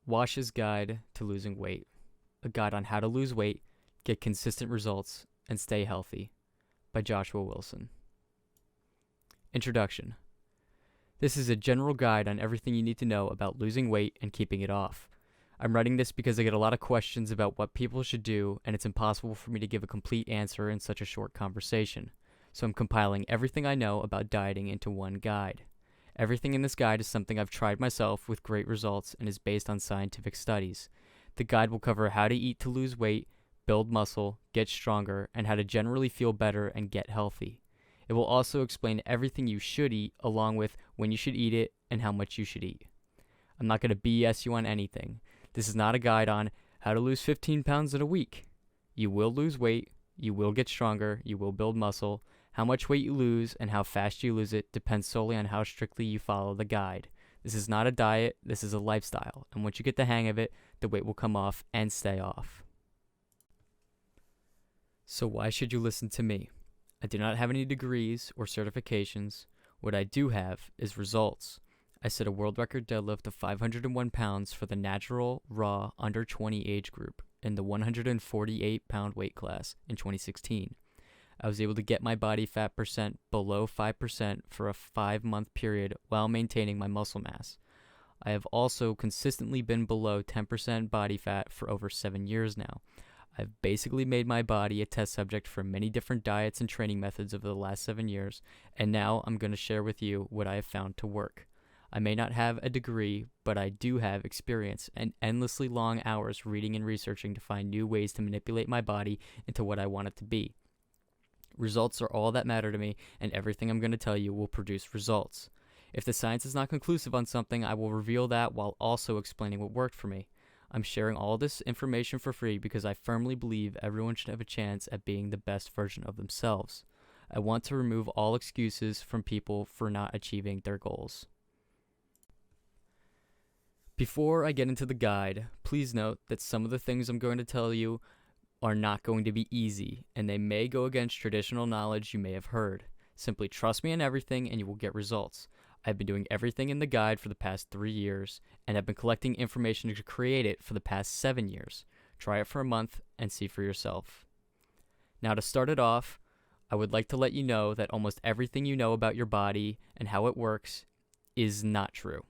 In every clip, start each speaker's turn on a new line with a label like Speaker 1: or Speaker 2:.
Speaker 1: Wosh's Guide to Losing Weight, a guide on how to lose weight, get consistent results, and stay healthy, by Joshua Wilson. Introduction. This is a general guide on everything you need to know about losing weight and keeping it off. I'm writing this because I get a lot of questions about what people should do, and it's impossible for me to give a complete answer in such a short conversation. So I'm compiling everything I know about dieting into one guide. Everything in this guide is something I've tried myself with great results and is based on scientific studies. The guide will cover how to eat to lose weight, build muscle, get stronger, and how to generally feel better and get healthy. It will also explain everything you should eat, along with when you should eat it and how much you should eat. I'm not going to BS you on anything. This is not a guide on how to lose 15 pounds in a week. You will lose weight, you will get stronger, you will build muscle. How much weight you lose and how fast you lose it depends solely on how strictly you follow the guide. This is not a diet, this is a lifestyle, and once you get the hang of it, the weight will come off and stay off. So why should you listen to me? I do not have any degrees or certifications. What I do have is results. I set a world record deadlift of 501 pounds for the natural, raw, under 20 age group in the 148-pound weight class in 2016. I was able to get my body fat percent below 5% for a 5-month period while maintaining my muscle mass. I have also consistently been below 10% body fat for over 7 years now. I've basically made my body a test subject for many different diets and training methods over the last 7 years, and now I'm going to share with you what I have found to work. I may not have a degree, but I do have experience and endlessly long hours reading and researching to find new ways to manipulate my body into what I want it to be. Results are all that matter to me, and everything I'm going to tell you will produce results. If the science is not conclusive on something, I will reveal that while also explaining what worked for me. I'm sharing all this information for free because I firmly believe everyone should have a chance at being the best version of themselves. I want to remove all excuses from people for not achieving their goals. Before I get into the guide, please note that some of the things I'm going to tell you are not going to be easy, and they may go against traditional knowledge you may have heard. Simply trust me in everything and you will get results. I've been doing everything in the guide for the past 3 years, and have been collecting information to create it for the past 7 years. Try it for a month and see for yourself. Now, to start it off, I would like to let you know that almost everything you know about your body and how it works is not true.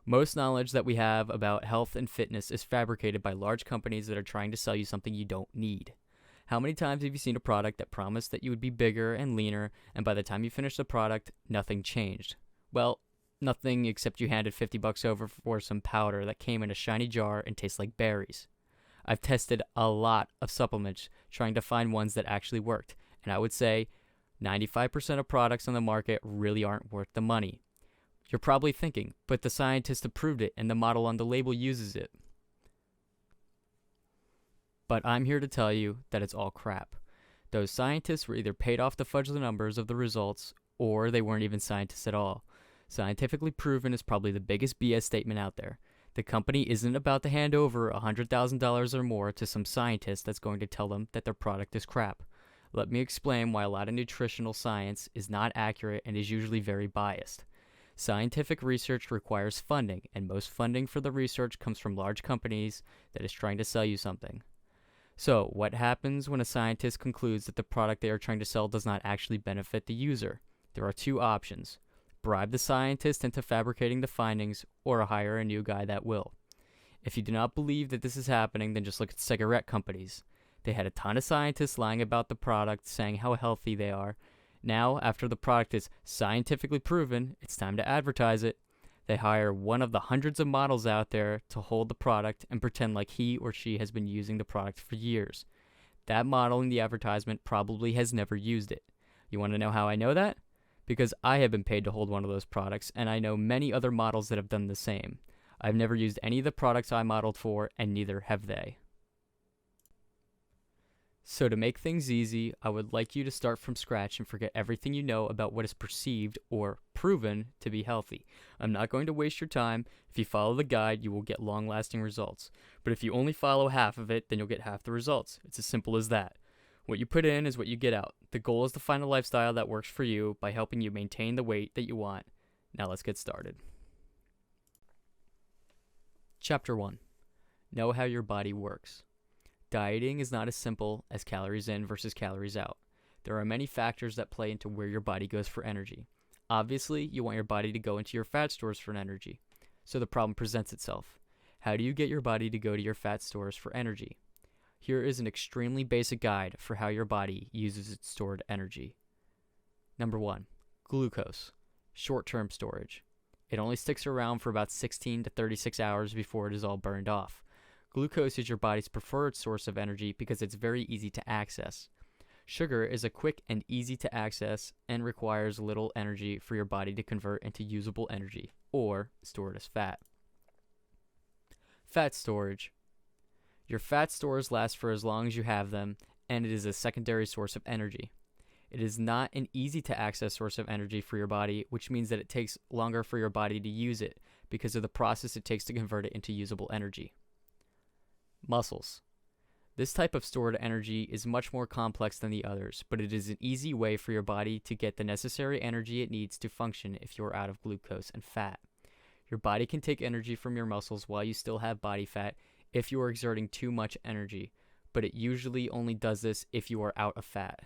Speaker 1: Most knowledge that we have about health and fitness is fabricated by large companies that are trying to sell you something you don't need. How many times have you seen a product that promised that you would be bigger and leaner, and by the time you finished the product, nothing changed? Well, nothing except you handed $50 over for some powder that came in a shiny jar and tastes like berries. I've tested a lot of supplements trying to find ones that actually worked, and I would say 95% of products on the market really aren't worth the money. You're probably thinking, but the scientists approved it and the model on the label uses it. But I'm here to tell you that it's all crap. Those scientists were either paid off to fudge the numbers of the results, or they weren't even scientists at all. Scientifically proven is probably the biggest BS statement out there. The company isn't about to hand over $100,000 or more to some scientist that's going to tell them that their product is crap. Let me explain why a lot of nutritional science is not accurate and is usually very biased. Scientific research requires funding, and most funding for the research comes from large companies that is trying to sell you something. So, what happens when a scientist concludes that the product they are trying to sell does not actually benefit the user? There are two options: bribe the scientist into fabricating the findings, or hire a new guy that will. If you do not believe that this is happening, then just look at cigarette companies. They had a ton of scientists lying about the product, saying how healthy they are. Now, after the product is scientifically proven, it's time to advertise it. They hire one of the hundreds of models out there to hold the product and pretend like he or she has been using the product for years. That model in the advertisement probably has never used it. You want to know how I know that? Because I have been paid to hold one of those products, and I know many other models that have done the same. I've never used any of the products I modeled for, and neither have they. So to make things easy, I would like you to start from scratch and forget everything you know about what is perceived or proven to be healthy. I'm not going to waste your time. If you follow the guide, you will get long-lasting results. But if you only follow half of it, then you'll get half the results. It's as simple as that. What you put in is what you get out. The goal is to find a lifestyle that works for you by helping you maintain the weight that you want. Now let's get started. Chapter 1. Know how your body works. Dieting is not as simple as calories in versus calories out. There are many factors that play into where your body goes for energy. Obviously, you want your body to go into your fat stores for energy. So the problem presents itself. How do you get your body to go to your fat stores for energy? Here is an extremely basic guide for how your body uses its stored energy. Number 1. Glucose. Short-term storage. It only sticks around for about 16 to 36 hours before it is all burned off. Glucose is your body's preferred source of energy because it's very easy to access. Sugar is a quick and easy to access and requires little energy for your body to convert into usable energy, or store it as fat. Fat storage. Your fat stores last for as long as you have them, and it is a secondary source of energy. It is not an easy to access source of energy for your body, which means that it takes longer for your body to use it because of the process it takes to convert it into usable energy. Muscles. This type of stored energy is much more complex than the others, but it is an easy way for your body to get the necessary energy it needs to function if you're out of glucose and fat. Your body can take energy from your muscles while you still have body fat if you are exerting too much energy, but it usually only does this if you are out of fat.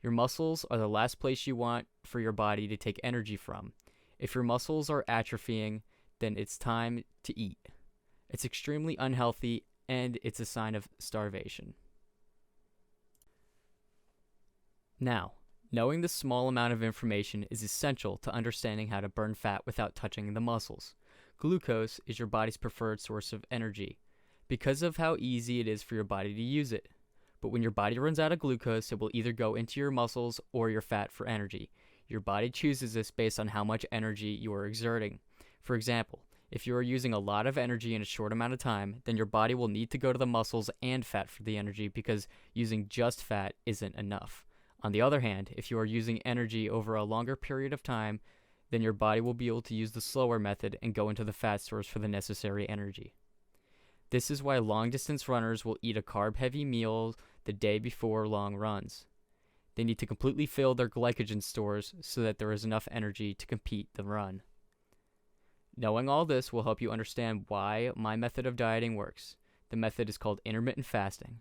Speaker 1: Your muscles are the last place you want for your body to take energy from. If your muscles are atrophying, then it's time to eat. It's extremely unhealthy and it's a sign of starvation. Now, knowing this small amount of information is essential to understanding how to burn fat without touching the muscles. Glucose is your body's preferred source of energy because of how easy it is for your body to use it. But when your body runs out of glucose, it will either go into your muscles or your fat for energy. Your body chooses this based on how much energy you are exerting. For example, if you are using a lot of energy in a short amount of time, then your body will need to go to the muscles and fat for the energy because using just fat isn't enough. On the other hand, if you are using energy over a longer period of time, then your body will be able to use the slower method and go into the fat stores for the necessary energy. This is why long-distance runners will eat a carb-heavy meal the day before long runs. They need to completely fill their glycogen stores so that there is enough energy to complete the run. Knowing all this will help you understand why my method of dieting works. The method is called intermittent fasting.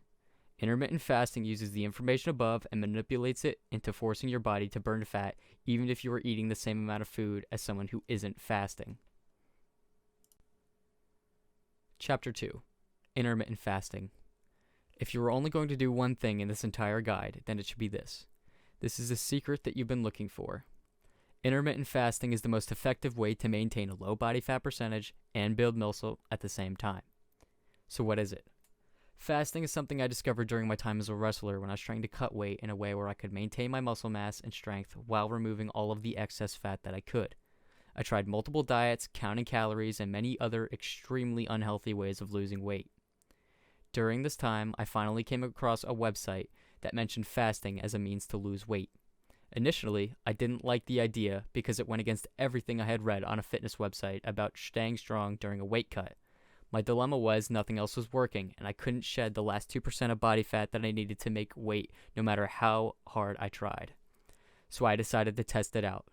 Speaker 1: Intermittent fasting uses the information above and manipulates it into forcing your body to burn fat even if you are eating the same amount of food as someone who isn't fasting. Chapter 2. Intermittent fasting. If you are only going to do one thing in this entire guide, then it should be this. This is a secret that you've been looking for. Intermittent fasting is the most effective way to maintain a low body fat percentage and build muscle at the same time. So what is it? Fasting is something I discovered during my time as a wrestler when I was trying to cut weight in a way where I could maintain my muscle mass and strength while removing all of the excess fat that I could. I tried multiple diets, counting calories, and many other extremely unhealthy ways of losing weight. During this time, I finally came across a website that mentioned fasting as a means to lose weight. Initially, I didn't like the idea because it went against everything I had read on a fitness website about staying strong during a weight cut. My dilemma was nothing else was working, and I couldn't shed the last 2% of body fat that I needed to make weight no matter how hard I tried. So I decided to test it out.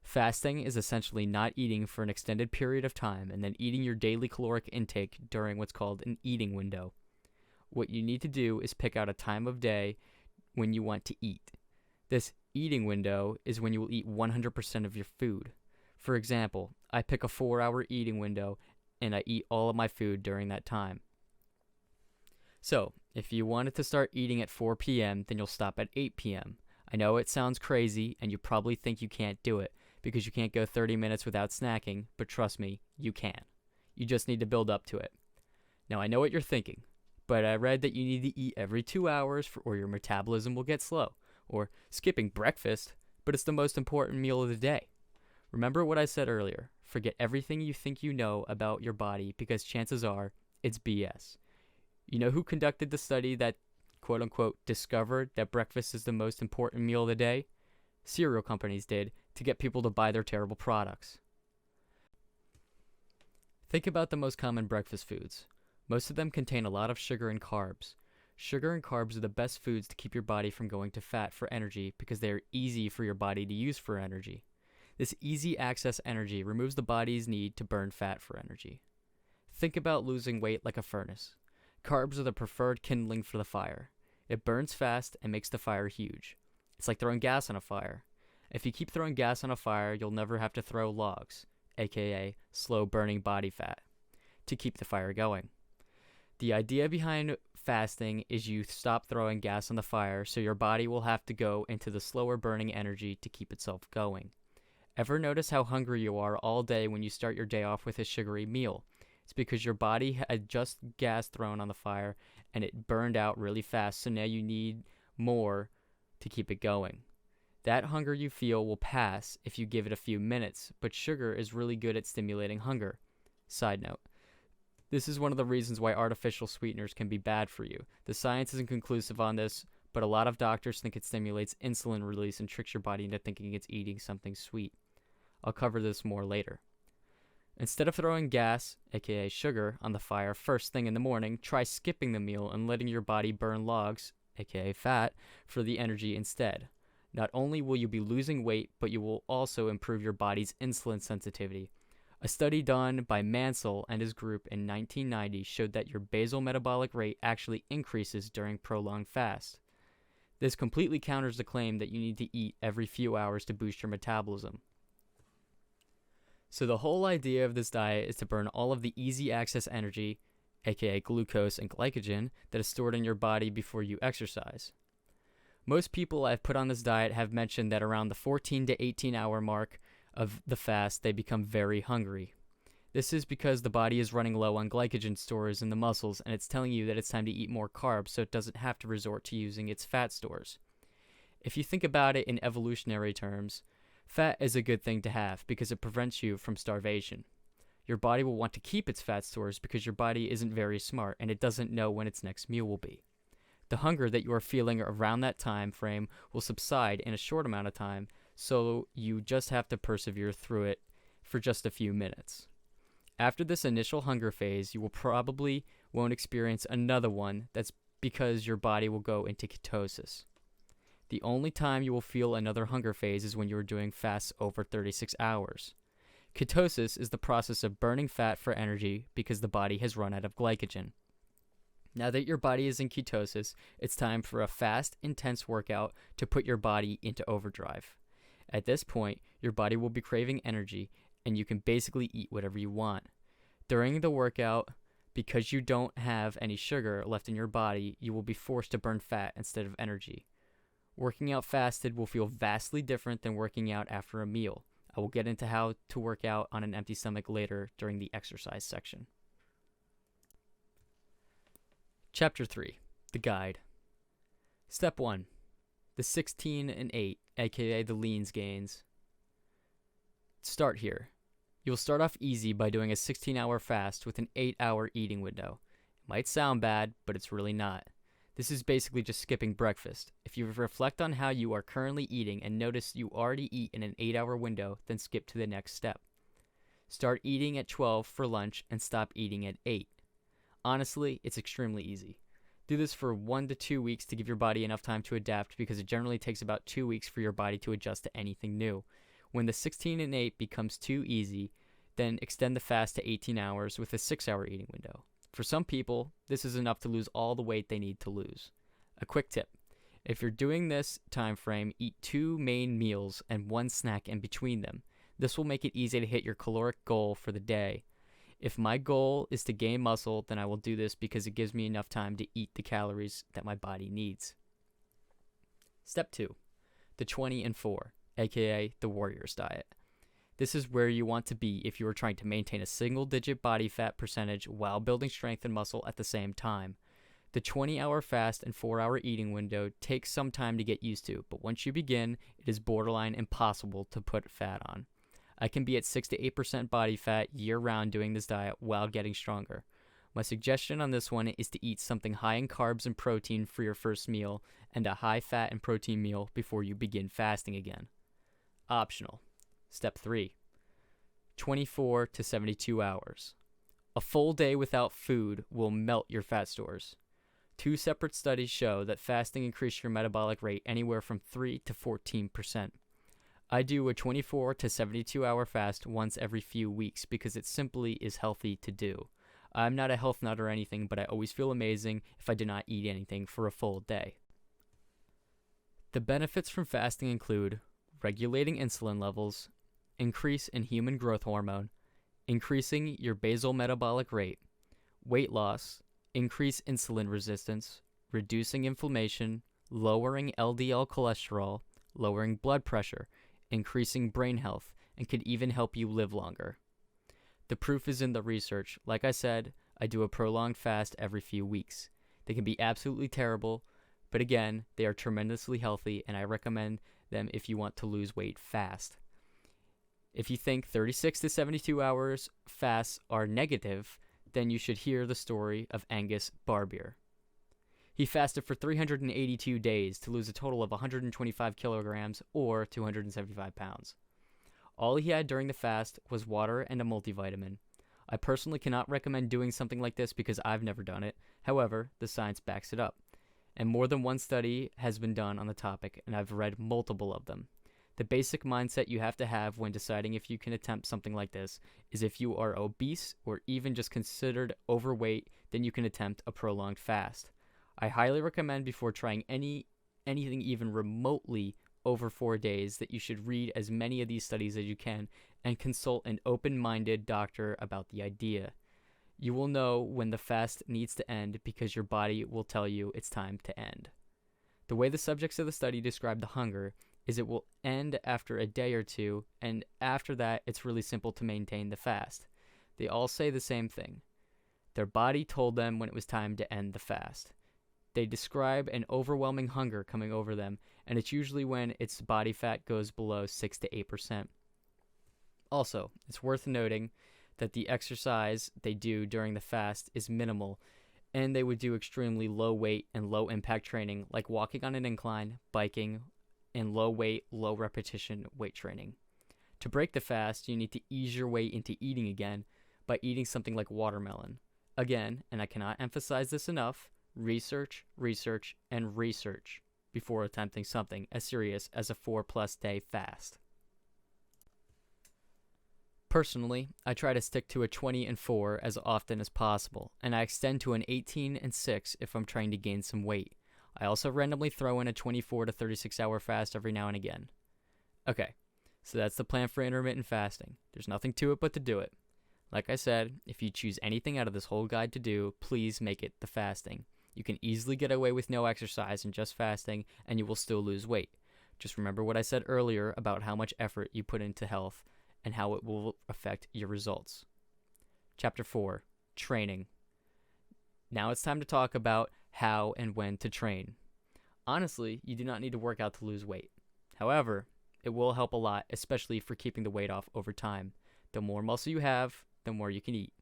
Speaker 1: Fasting is essentially not eating for an extended period of time and then eating your daily caloric intake during what's called an eating window. What you need to do is pick out a time of day when you want to eat. This eating window is when you will eat 100% of your food. For example, I pick a 4-hour eating window and I eat all of my food during that time. So, if you wanted to start eating at 4 p.m., then you'll stop at 8 p.m. I know it sounds crazy and you probably think you can't do it because you can't go 30 minutes without snacking, but trust me, you can. You just need to build up to it. Now, I know what you're thinking, but I read that you need to eat every 2 hours or your metabolism will get slow, or skipping breakfast, but it's the most important meal of the day. Remember what I said earlier, forget everything you think you know about your body because chances are it's BS. You know who conducted the study that quote-unquote discovered that breakfast is the most important meal of the day? Cereal companies did to get people to buy their terrible products. Think about the most common breakfast foods. Most of them contain a lot of sugar and carbs. Sugar and carbs are the best foods to keep your body from going to fat for energy because they are easy for your body to use for energy. This easy access energy removes the body's need to burn fat for energy. Think about losing weight like a furnace. Carbs are the preferred kindling for the fire. It burns fast and makes the fire huge. It's like throwing gas on a fire. If you keep throwing gas on a fire, you'll never have to throw logs, aka slow burning body fat, to keep the fire going. The idea behind fasting is you stop throwing gas on the fire so your body will have to go into the slower burning energy to keep itself going. Ever notice how hungry you are all day when you start your day off with a sugary meal? It's because your body had just gas thrown on the fire and it burned out really fast, so now you need more to keep it going. That hunger you feel will pass if you give it a few minutes, but sugar is really good at stimulating hunger. Side note, this is one of the reasons why artificial sweeteners can be bad for you. The science isn't conclusive on this, but a lot of doctors think it stimulates insulin release and tricks your body into thinking it's eating something sweet. I'll cover this more later. Instead of throwing gas, aka sugar, on the fire first thing in the morning, try skipping the meal and letting your body burn logs, aka fat, for the energy instead. Not only will you be losing weight, but you will also improve your body's insulin sensitivity. A study done by Mansell and his group in 1990 showed that your basal metabolic rate actually increases during prolonged fast. This completely counters the claim that you need to eat every few hours to boost your metabolism. So the whole idea of this diet is to burn all of the easy access energy, aka glucose and glycogen, that is stored in your body before you exercise. Most people I've put on this diet have mentioned that around the 14 to 18 hour mark of the fast, they become very hungry. This is because the body is running low on glycogen stores in the muscles and it's telling you that it's time to eat more carbs so it doesn't have to resort to using its fat stores. If you think about it in evolutionary terms, fat is a good thing to have because it prevents you from starvation. Your body will want to keep its fat stores because your body isn't very smart and it doesn't know when its next meal will be. The hunger that you are feeling around that time frame will subside in a short amount of time, so you just have to persevere through it for just a few minutes. After this initial hunger phase, you will probably won't experience another one. That's because your body will go into ketosis. The only time you will feel another hunger phase is when you are doing fasts over 36 hours. Ketosis is the process of burning fat for energy because the body has run out of glycogen. Now that your body is in ketosis, it's time for a fast, intense workout to put your body into overdrive. At this point, your body will be craving energy, and you can basically eat whatever you want. During the workout, because you don't have any sugar left in your body, you will be forced to burn fat instead of energy. Working out fasted will feel vastly different than working out after a meal. I will get into how to work out on an empty stomach later during the exercise section. Chapter 3. The Guide. Step 1. The 16 and 8, aka the leans gains. Start here. You'll start off easy by doing a 16-hour fast with an 8-hour eating window. It might sound bad, but it's really not. This is basically just skipping breakfast. If you reflect on how you are currently eating and notice you already eat in an 8-hour window, then skip to the next step. Start eating at 12 for lunch and stop eating at 8. Honestly, it's extremely easy. Do this for 1 to 2 weeks to give your body enough time to adapt because it generally takes about 2 weeks for your body to adjust to anything new. When the 16 and 8 becomes too easy, then extend the fast to 18 hours with a 6-hour eating window. For some people, this is enough to lose all the weight they need to lose. A quick tip. If you're doing this time frame, eat 2 main meals and 1 snack in between them. This will make it easy to hit your caloric goal for the day. If my goal is to gain muscle, then I will do this because it gives me enough time to eat the calories that my body needs. Step 2. The 20 and 4, aka the Warriors Diet. This is where you want to be if you are trying to maintain a single-digit body fat percentage while building strength and muscle at the same time. The 20-hour fast and 4-hour eating window takes some time to get used to, but once you begin, it is borderline impossible to put fat on. I can be at 6 to 8% body fat year-round doing this diet while getting stronger. My suggestion on this one is to eat something high in carbs and protein for your first meal and a high fat and protein meal before you begin fasting again. Optional. Step 3. 24 to 72 hours. A full day without food will melt your fat stores. 2 separate studies show that fasting increases your metabolic rate anywhere from 3 to 14%. I do a 24 to 72 hour fast once every few weeks because it simply is healthy to do. I'm not a health nut or anything, but I always feel amazing if I do not eat anything for a full day. The benefits from fasting include regulating insulin levels, increase in human growth hormone, increasing your basal metabolic rate, weight loss, increase insulin resistance, reducing inflammation, lowering LDL cholesterol, lowering blood pressure, increasing brain health, and could even help you live longer. The proof is in the research. Like I said, I do a prolonged fast every few weeks. They can be absolutely terrible, but again, they are tremendously healthy, and I recommend them if you want to lose weight fast. If you think 36 to 72 hours fasts are negative, then you should hear the story of Angus Barbier. He fasted for 382 days to lose a total of 125 kilograms or 275 pounds. All he had during the fast was water and a multivitamin. I personally cannot recommend doing something like this because I've never done it. However, the science backs it up. And more than one study has been done on the topic, and I've read multiple of them. The basic mindset you have to have when deciding if you can attempt something like this is if you are obese or even just considered overweight, then you can attempt a prolonged fast. I highly recommend before trying anything even remotely over 4 days that you should read as many of these studies as you can and consult an open-minded doctor about the idea. You will know when the fast needs to end because your body will tell you it's time to end. The way the subjects of the study describe the hunger is it will end after a day or two, and after that it's really simple to maintain the fast. They all say the same thing. Their body told them when it was time to end the fast. They describe an overwhelming hunger coming over them, and it's usually when its body fat goes below 6 to 8%. Also, it's worth noting that the exercise they do during the fast is minimal, and they would do extremely low weight and low impact training like walking on an incline, biking, and low weight, low repetition weight training. To break the fast, you need to ease your way into eating again by eating something like watermelon. Again, and I cannot emphasize this enough, research, research, and research before attempting something as serious as a 4+ day fast. Personally, I try to stick to a 20-4 as often as possible, and I extend to an 18-6 if I'm trying to gain some weight. I also randomly throw in a 24 to 36 hour fast every now and again. Okay, so that's the plan for intermittent fasting. There's nothing to it but to do it. Like I said, if you choose anything out of this whole guide to do, please make it the fasting. You can easily get away with no exercise and just fasting, and you will still lose weight. Just remember what I said earlier about how much effort you put into health and how it will affect your results. Chapter 4, Training. Now it's time to talk about how and when to train. Honestly, you do not need to work out to lose weight. However, it will help a lot, especially for keeping the weight off over time. The more muscle you have, the more you can eat.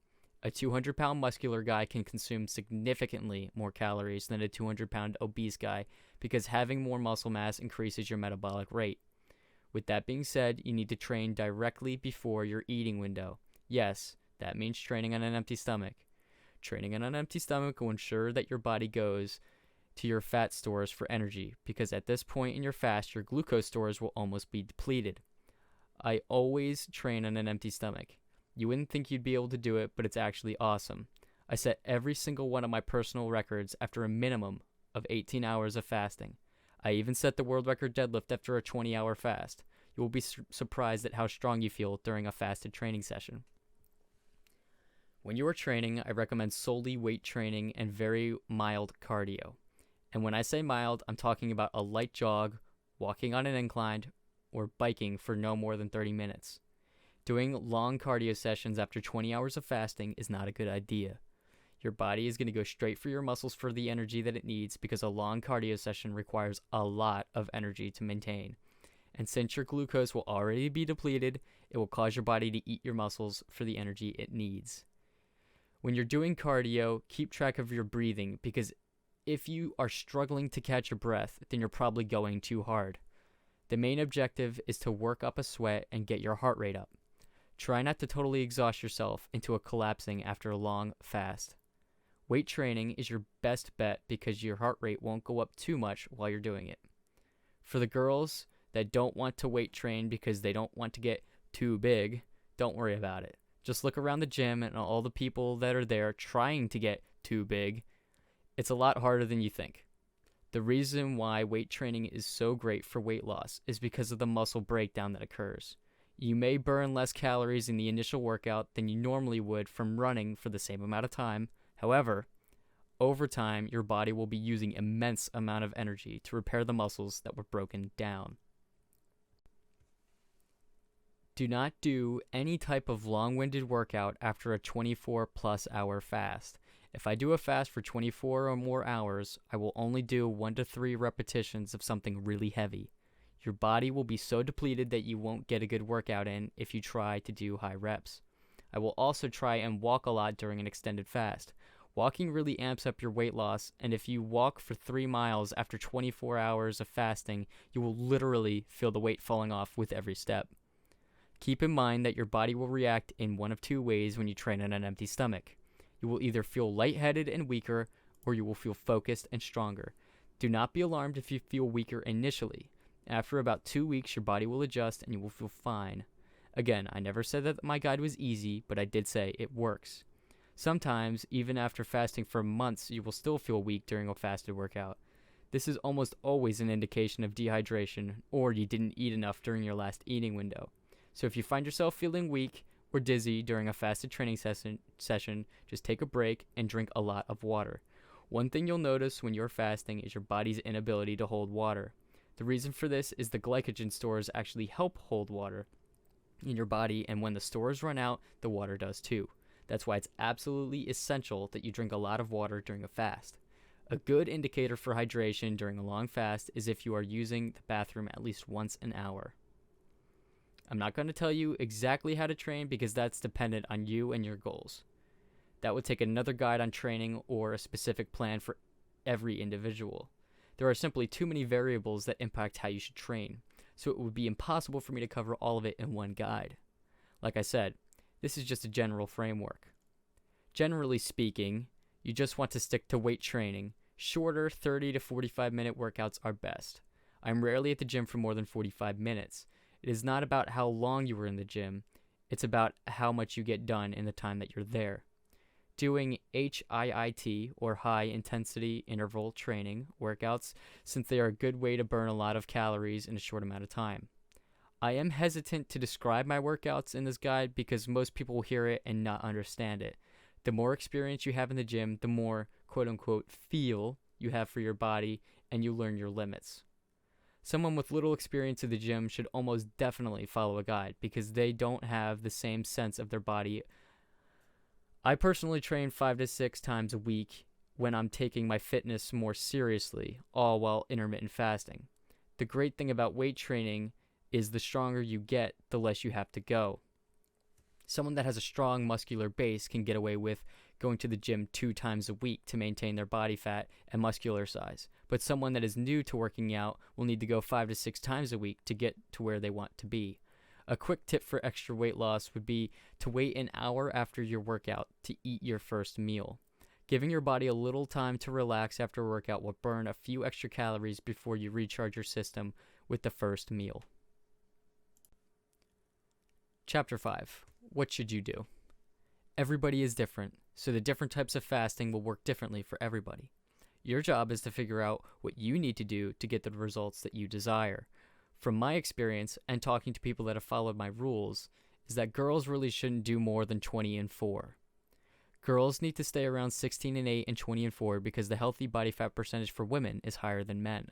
Speaker 1: A 200-pound muscular guy can consume significantly more calories than a 200-pound obese guy because having more muscle mass increases your metabolic rate. With that being said, you need to train directly before your eating window. Yes, that means training on an empty stomach. Training on an empty stomach will ensure that your body goes to your fat stores for energy because at this point in your fast, your glucose stores will almost be depleted. I always train on an empty stomach. You wouldn't think you'd be able to do it, but it's actually awesome. I set every single one of my personal records after a minimum of 18 hours of fasting. I even set the world record deadlift after a 20-hour fast. You will be surprised at how strong you feel during a fasted training session. When you are training, I recommend solely weight training and very mild cardio. And when I say mild, I'm talking about a light jog, walking on an incline, or biking for no more than 30 minutes. Doing long cardio sessions after 20 hours of fasting is not a good idea. Your body is going to go straight for your muscles for the energy that it needs because a long cardio session requires a lot of energy to maintain. And since your glucose will already be depleted, it will cause your body to eat your muscles for the energy it needs. When you're doing cardio, keep track of your breathing because if you are struggling to catch your breath, then you're probably going too hard. The main objective is to work up a sweat and get your heart rate up. Try not to totally exhaust yourself into a collapsing after a long fast. Weight training is your best bet because your heart rate won't go up too much while you're doing it. For the girls that don't want to weight train because they don't want to get too big, don't worry about it. Just look around the gym and all the people that are there trying to get too big. It's a lot harder than you think. The reason why weight training is so great for weight loss is because of the muscle breakdown that occurs. You may burn less calories in the initial workout than you normally would from running for the same amount of time. However, over time, your body will be using immense amount of energy to repair the muscles that were broken down. Do not do any type of long-winded workout after a 24-plus hour fast. If I do a fast for 24 or more hours, I will only do 1 to 3 repetitions of something really heavy. Your body will be so depleted that you won't get a good workout in if you try to do high reps. I will also try and walk a lot during an extended fast. Walking really amps up your weight loss, and if you walk for 3 miles after 24 hours of fasting, you will literally feel the weight falling off with every step. Keep in mind that your body will react in one of 2 ways when you train on an empty stomach. You will either feel lightheaded and weaker, or you will feel focused and stronger. Do not be alarmed if you feel weaker initially. After about 2 weeks, your body will adjust and you will feel fine. Again, I never said that my guide was easy, but I did say it works. Sometimes, even after fasting for months, you will still feel weak during a fasted workout. This is almost always an indication of dehydration, or you didn't eat enough during your last eating window. So if you find yourself feeling weak or dizzy during a fasted training session, just take a break and drink a lot of water. One thing you'll notice when you're fasting is your body's inability to hold water. The reason for this is the glycogen stores actually help hold water in your body, and when the stores run out, the water does too. That's why it's absolutely essential that you drink a lot of water during a fast. A good indicator for hydration during a long fast is if you are using the bathroom at least once an hour. I'm not going to tell you exactly how to train because that's dependent on you and your goals. That would take another guide on training or a specific plan for every individual. There are simply too many variables that impact how you should train, so it would be impossible for me to cover all of it in one guide. Like I said, this is just a general framework. Generally speaking, you just want to stick to weight training. Shorter 30 to 45 minute workouts are best. I'm rarely at the gym for more than 45 minutes. It is not about how long you were in the gym. It's about how much you get done in the time that you're there. Doing HIIT, or high intensity interval training workouts, since they are a good way to burn a lot of calories in a short amount of time. I am hesitant to describe my workouts in this guide because most people will hear it and not understand it. The more experience you have in the gym, the more quote-unquote feel you have for your body, and you learn your limits. Someone with little experience in the gym should almost definitely follow a guide because they don't have the same sense of their body. I personally train 5 to 6 times a week when I'm taking my fitness more seriously, all while intermittent fasting. The great thing about weight training is the stronger you get, the less you have to go. Someone that has a strong muscular base can get away with going to the gym 2 times a week to maintain their body fat and muscular size. But someone that is new to working out will need to go 5 to 6 times a week to get to where they want to be. A quick tip for extra weight loss would be to wait an hour after your workout to eat your first meal. Giving your body a little time to relax after a workout will burn a few extra calories before you recharge your system with the first meal. Chapter 5. What should you do? Everybody is different, so the different types of fasting will work differently for everybody. Your job is to figure out what you need to do to get the results that you desire. From my experience and talking to people that have followed my rules, is that girls really shouldn't do more than 20 and 4. Girls need to stay around 16 and 8 and 20 and 4 because the healthy body fat percentage for women is higher than men.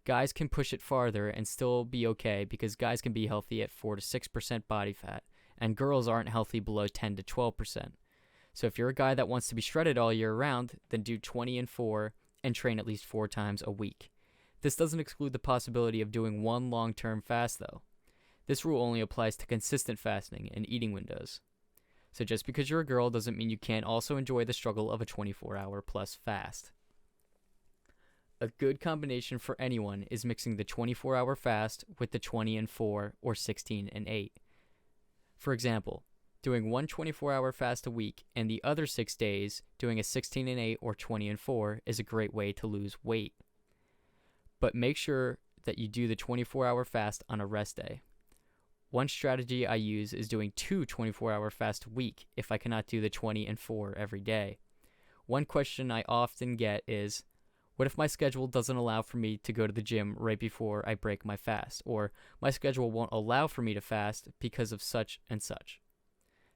Speaker 1: Guys can push it farther and still be okay because guys can be healthy at 4 to 6% body fat, and girls aren't healthy below 10 to 12%. So if you're a guy that wants to be shredded all year round, then do 20 and 4 and train at least 4 times a week. This doesn't exclude the possibility of doing one long-term fast, though. This rule only applies to consistent fasting and eating windows. So just because you're a girl doesn't mean you can't also enjoy the struggle of a 24-hour plus fast. A good combination for anyone is mixing the 24-hour fast with the 20 and 4 or 16 and 8. For example, doing one 24-hour fast a week and the other 6 days doing a 16 and 8 or 20 and 4 is a great way to lose weight. But make sure that you do the 24-hour fast on a rest day. One strategy I use is doing 2 24-hour fasts a week if I cannot do the 20 and 4 every day. One question I often get is, what if my schedule doesn't allow for me to go to the gym right before I break my fast, or my schedule won't allow for me to fast because of such and such?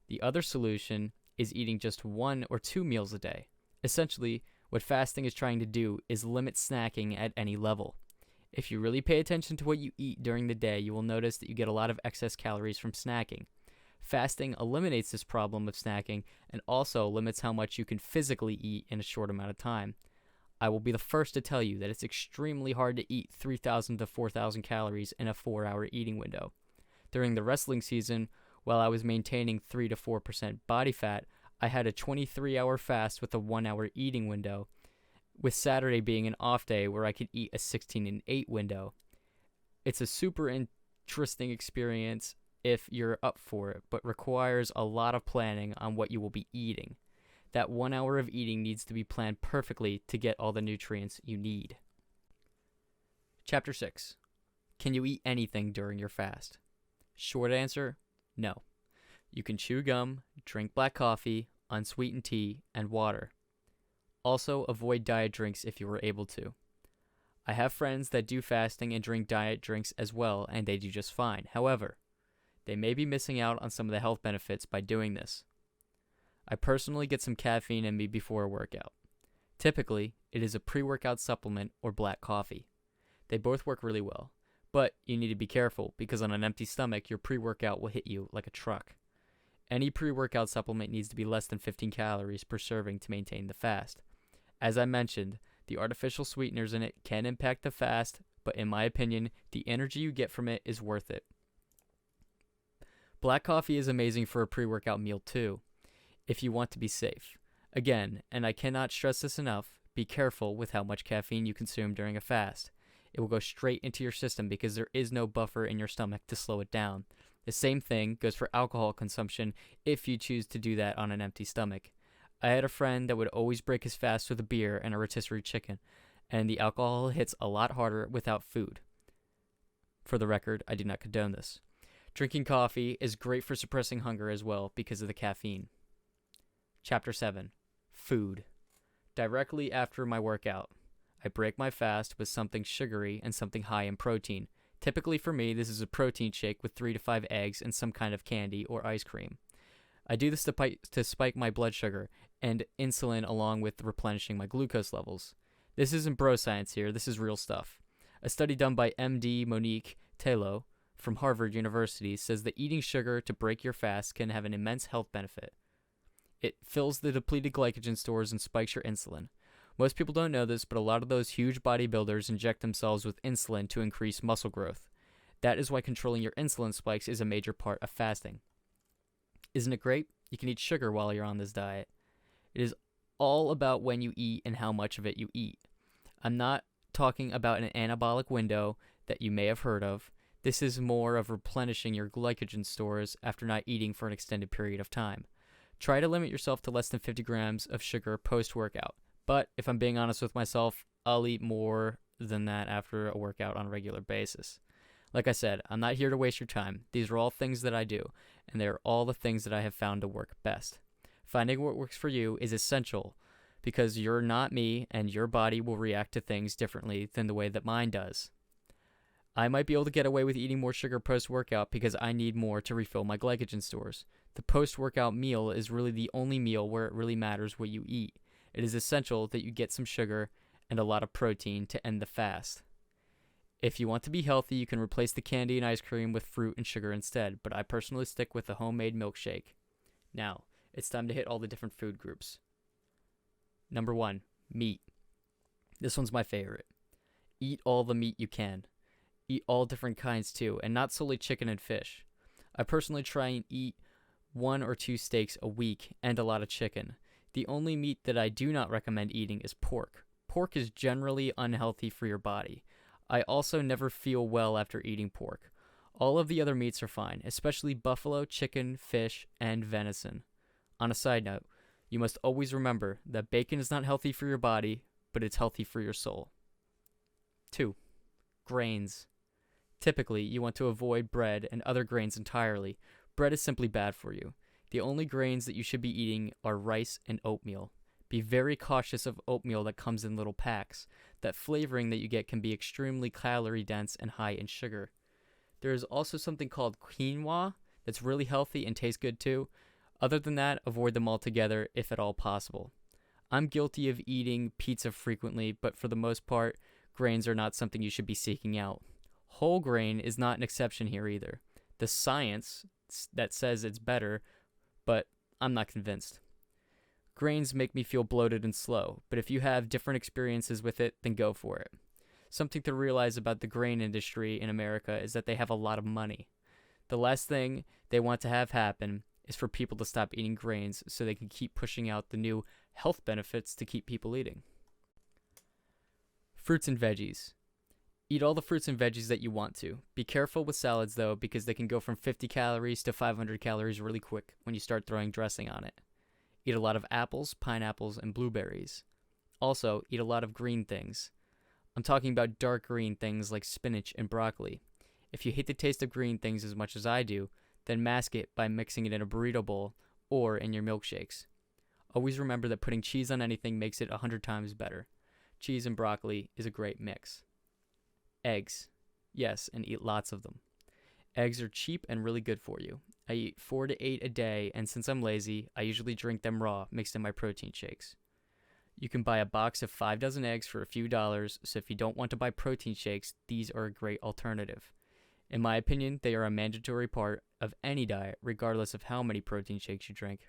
Speaker 1: The other solution is eating just 1 or 2 meals a day. Essentially, what fasting is trying to do is limit snacking at any level. If you really pay attention to what you eat during the day, you will notice that you get a lot of excess calories from snacking. Fasting eliminates this problem of snacking and also limits how much you can physically eat in a short amount of time. I will be the first to tell you that it's extremely hard to eat 3,000 to 4,000 calories in a 4-hour eating window. During the wrestling season, while I was maintaining 3 to 4% body fat, I had a 23-hour fast with a 1-hour eating window, with Saturday being an off day where I could eat a 16 and 8 window. It's a super interesting experience if you're up for it, but requires a lot of planning on what you will be eating. That 1 hour of eating needs to be planned perfectly to get all the nutrients you need. Chapter 6. Can you eat anything during your fast? Short answer, no. You can chew gum, drink black coffee, unsweetened tea, and water. Also, avoid diet drinks if you are able to. I have friends that do fasting and drink diet drinks as well, and they do just fine. However, they may be missing out on some of the health benefits by doing this. I personally get some caffeine in me before a workout. Typically, it is a pre-workout supplement or black coffee. They both work really well, but you need to be careful because on an empty stomach, your pre-workout will hit you like a truck. Any pre-workout supplement needs to be less than 15 calories per serving to maintain the fast. As I mentioned, the artificial sweeteners in it can impact the fast, but in my opinion, the energy you get from it is worth it. Black coffee is amazing for a pre-workout meal too, if you want to be safe. Again, and I cannot stress this enough, be careful with how much caffeine you consume during a fast. It will go straight into your system because there is no buffer in your stomach to slow it down. The same thing goes for alcohol consumption if you choose to do that on an empty stomach. I had a friend that would always break his fast with a beer and a rotisserie chicken, and the alcohol hits a lot harder without food. For the record, I do not condone this. Drinking coffee is great for suppressing hunger as well because of the caffeine. Chapter 7. Food. Directly after my workout, I break my fast with something sugary and something high in protein. Typically for me, this is a protein shake with 3 to 5 eggs and some kind of candy or ice cream. I do this to spike my blood sugar and insulin along with replenishing my glucose levels. This isn't bro science here, this is real stuff. A study done by MD Monique Taylor from Harvard University says that eating sugar to break your fast can have an immense health benefit. It fills the depleted glycogen stores and spikes your insulin. Most people don't know this, but a lot of those huge bodybuilders inject themselves with insulin to increase muscle growth. That is why controlling your insulin spikes is a major part of fasting. Isn't it great? You can eat sugar while you're on this diet. It is all about when you eat and how much of it you eat. I'm not talking about an anabolic window that you may have heard of. This is more of replenishing your glycogen stores after not eating for an extended period of time. Try to limit yourself to less than 50 grams of sugar post-workout. But if I'm being honest with myself, I'll eat more than that after a workout on a regular basis. Like I said, I'm not here to waste your time. These are all things that I do, and they're all the things that I have found to work best. Finding what works for you is essential because you're not me and your body will react to things differently than the way that mine does. I might be able to get away with eating more sugar post-workout because I need more to refill my glycogen stores. The post-workout meal is really the only meal where it really matters what you eat. It is essential that you get some sugar and a lot of protein to end the fast. If you want to be healthy, you can replace the candy and ice cream with fruit and sugar instead, but I personally stick with a homemade milkshake. Now, it's time to hit all the different food groups. Number 1, meat. This one's my favorite. Eat all the meat you can. Eat all different kinds too, and not solely chicken and fish. I personally try and eat 1 or 2 steaks a week and a lot of chicken. The only meat that I do not recommend eating is pork. Pork is generally unhealthy for your body. I also never feel well after eating pork. All of the other meats are fine, especially buffalo, chicken, fish, and venison. On a side note, you must always remember that bacon is not healthy for your body, but it's healthy for your soul. 2. Grains. Typically, you want to avoid bread and other grains entirely. Bread is simply bad for you. The only grains that you should be eating are rice and oatmeal. Be very cautious of oatmeal that comes in little packs. That flavoring that you get can be extremely calorie dense and high in sugar. There is also something called quinoa that's really healthy and tastes good too. Other than that, avoid them altogether if at all possible. I'm guilty of eating pizza frequently, but for the most part, grains are not something you should be seeking out. Whole grain is not an exception here either. The science that says it's better, but I'm not convinced. Grains make me feel bloated and slow, but if you have different experiences with it, then go for it. Something to realize about the grain industry in America is that they have a lot of money. The last thing they want to have happen is for people to stop eating grains so they can keep pushing out the new health benefits to keep people eating. Fruits and veggies. Eat all the fruits and veggies that you want to. Be careful with salads though, because they can go from 50 calories to 500 calories really quick when you start throwing dressing on it. Eat a lot of apples, pineapples, and blueberries. Also, eat a lot of green things. I'm talking about dark green things like spinach and broccoli. If you hate the taste of green things as much as I do, then mask it by mixing it in a burrito bowl or in your milkshakes. Always remember that putting cheese on anything makes it 100 times better. Cheese and broccoli is a great mix. Eggs. Yes, and eat lots of them. Eggs are cheap and really good for you. I eat 4 to 8 a day, and since I'm lazy, I usually drink them raw, mixed in my protein shakes. You can buy a box of 5 dozen eggs for a few dollars, so if you don't want to buy protein shakes, these are a great alternative. In my opinion, they are a mandatory part of any diet, regardless of how many protein shakes you drink.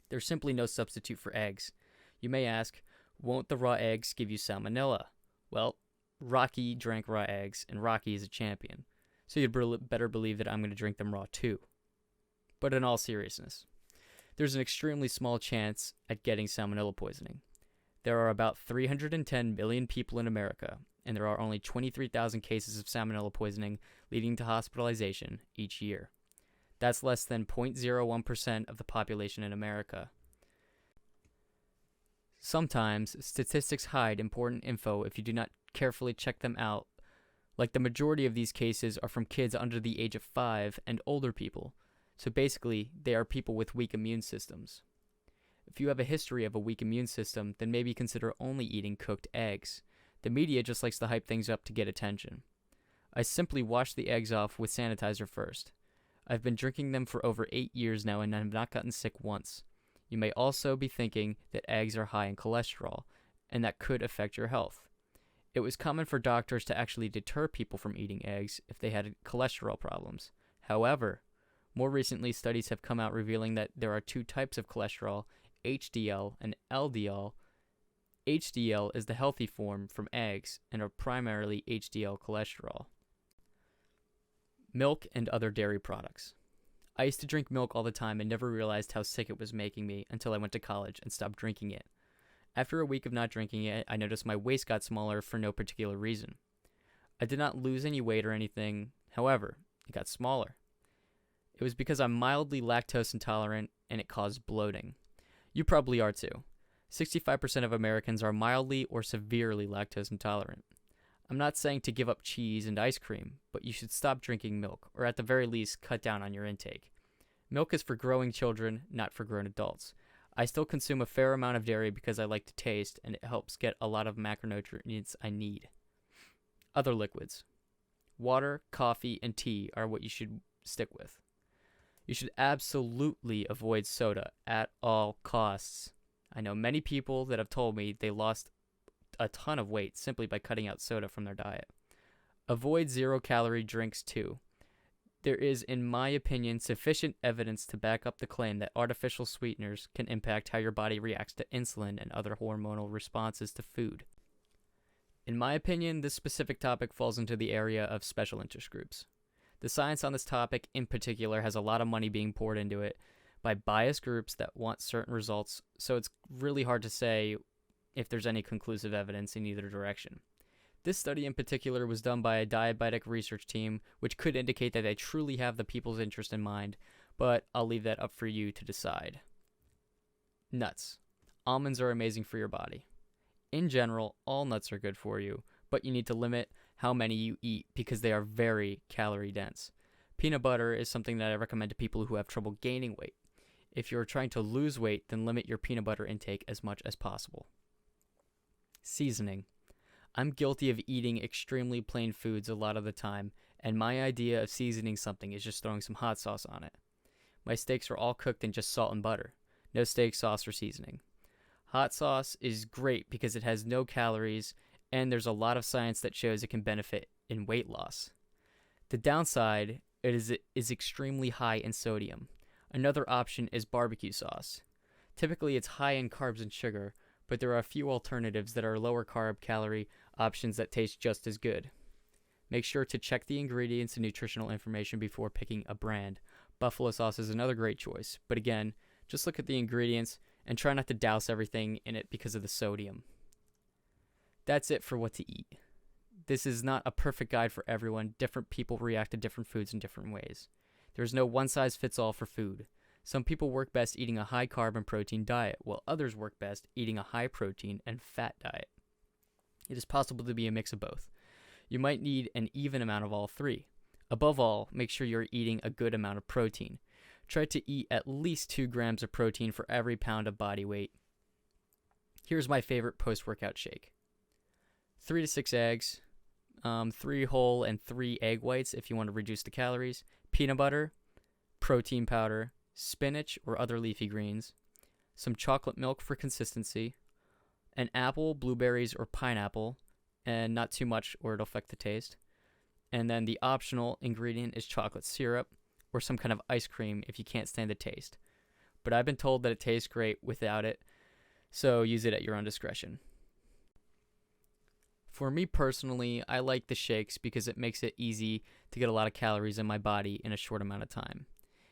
Speaker 1: There's simply no substitute for eggs. You may ask, won't the raw eggs give you salmonella? Well, Rocky drank raw eggs, and Rocky is a champion, so you'd better believe that I'm going to drink them raw too. But in all seriousness, there's an extremely small chance at getting salmonella poisoning. There are about 310 million people in America, and there are only 23,000 cases of salmonella poisoning leading to hospitalization each year. That's less than 0.01% of the population in America. Sometimes, statistics hide important info if you do not carefully check them out. Like the majority of these cases are from kids under the age of 5 and older people. So basically, they are people with weak immune systems. If you have a history of a weak immune system, then maybe consider only eating cooked eggs. The media just likes to hype things up to get attention. I simply wash the eggs off with sanitizer first. I've been drinking them for over 8 years now and I have not gotten sick once. You may also be thinking that eggs are high in cholesterol, and that could affect your health. It was common for doctors to actually deter people from eating eggs if they had cholesterol problems. However, more recently studies have come out revealing that there are 2 types of cholesterol, HDL and LDL. HDL is the healthy form from eggs and are primarily HDL cholesterol. Milk and other dairy products. I used to drink milk all the time and never realized how sick it was making me until I went to college and stopped drinking it. After a week of not drinking it, I noticed my waist got smaller for no particular reason. I did not lose any weight or anything, however, it got smaller. It was because I'm mildly lactose intolerant and it caused bloating. You probably are too. 65% of Americans are mildly or severely lactose intolerant. I'm not saying to give up cheese and ice cream, but you should stop drinking milk, or at the very least, cut down on your intake. Milk is for growing children, not for grown adults. I still consume a fair amount of dairy because I like to taste, and it helps get a lot of macronutrients I need. Other liquids. Water, coffee, and tea are what you should stick with. You should absolutely avoid soda at all costs. I know many people that have told me they lost a ton of weight simply by cutting out soda from their diet. Avoid zero-calorie drinks too. There is, in my opinion, sufficient evidence to back up the claim that artificial sweeteners can impact how your body reacts to insulin and other hormonal responses to food. In my opinion, this specific topic falls into the area of special interest groups. The science on this topic in particular has a lot of money being poured into it by biased groups that want certain results, so it's really hard to say if there's any conclusive evidence in either direction. This study in particular was done by a diabetic research team, which could indicate that they truly have the people's interest in mind, but I'll leave that up for you to decide. Nuts. Almonds are amazing for your body. In general, all nuts are good for you, but you need to limit how many you eat because they are very calorie dense. Peanut butter is something that I recommend to people who have trouble gaining weight. If you're trying to lose weight, then limit your peanut butter intake as much as possible. Seasoning. I'm guilty of eating extremely plain foods a lot of the time, and my idea of seasoning something is just throwing some hot sauce on it. My steaks are all cooked in just salt and butter. No steak sauce or seasoning. Hot sauce is great because it has no calories, and there's a lot of science that shows it can benefit in weight loss. The downside is extremely high in sodium. Another option is barbecue sauce. Typically, it's high in carbs and sugar, but there are a few alternatives that are lower carb calorie options that taste just as good. Make sure to check the ingredients and nutritional information before picking a brand. Buffalo sauce is another great choice, but again, just look at the ingredients and try not to douse everything in it because of the sodium. That's it for what to eat. This is not a perfect guide for everyone. Different people react to different foods in different ways. There's no one-size-fits-all for food. Some people work best eating a high-carb and protein diet, while others work best eating a high-protein and fat diet. It is possible to be a mix of both. You might need an even amount of all three. Above all, make sure you're eating a good amount of protein. Try to eat at least 2 grams of protein for every pound of body weight. Here's my favorite post-workout shake. 3 to 6 eggs, 3 whole and 3 egg whites if you want to reduce the calories, peanut butter, protein powder, spinach or other leafy greens, some chocolate milk for consistency, an apple, blueberries, or pineapple, and not too much or it'll affect the taste. And then the optional ingredient is chocolate syrup or some kind of ice cream if you can't stand the taste. But I've been told that it tastes great without it, so use it at your own discretion. For me personally, I like the shakes because it makes it easy to get a lot of calories in my body in a short amount of time.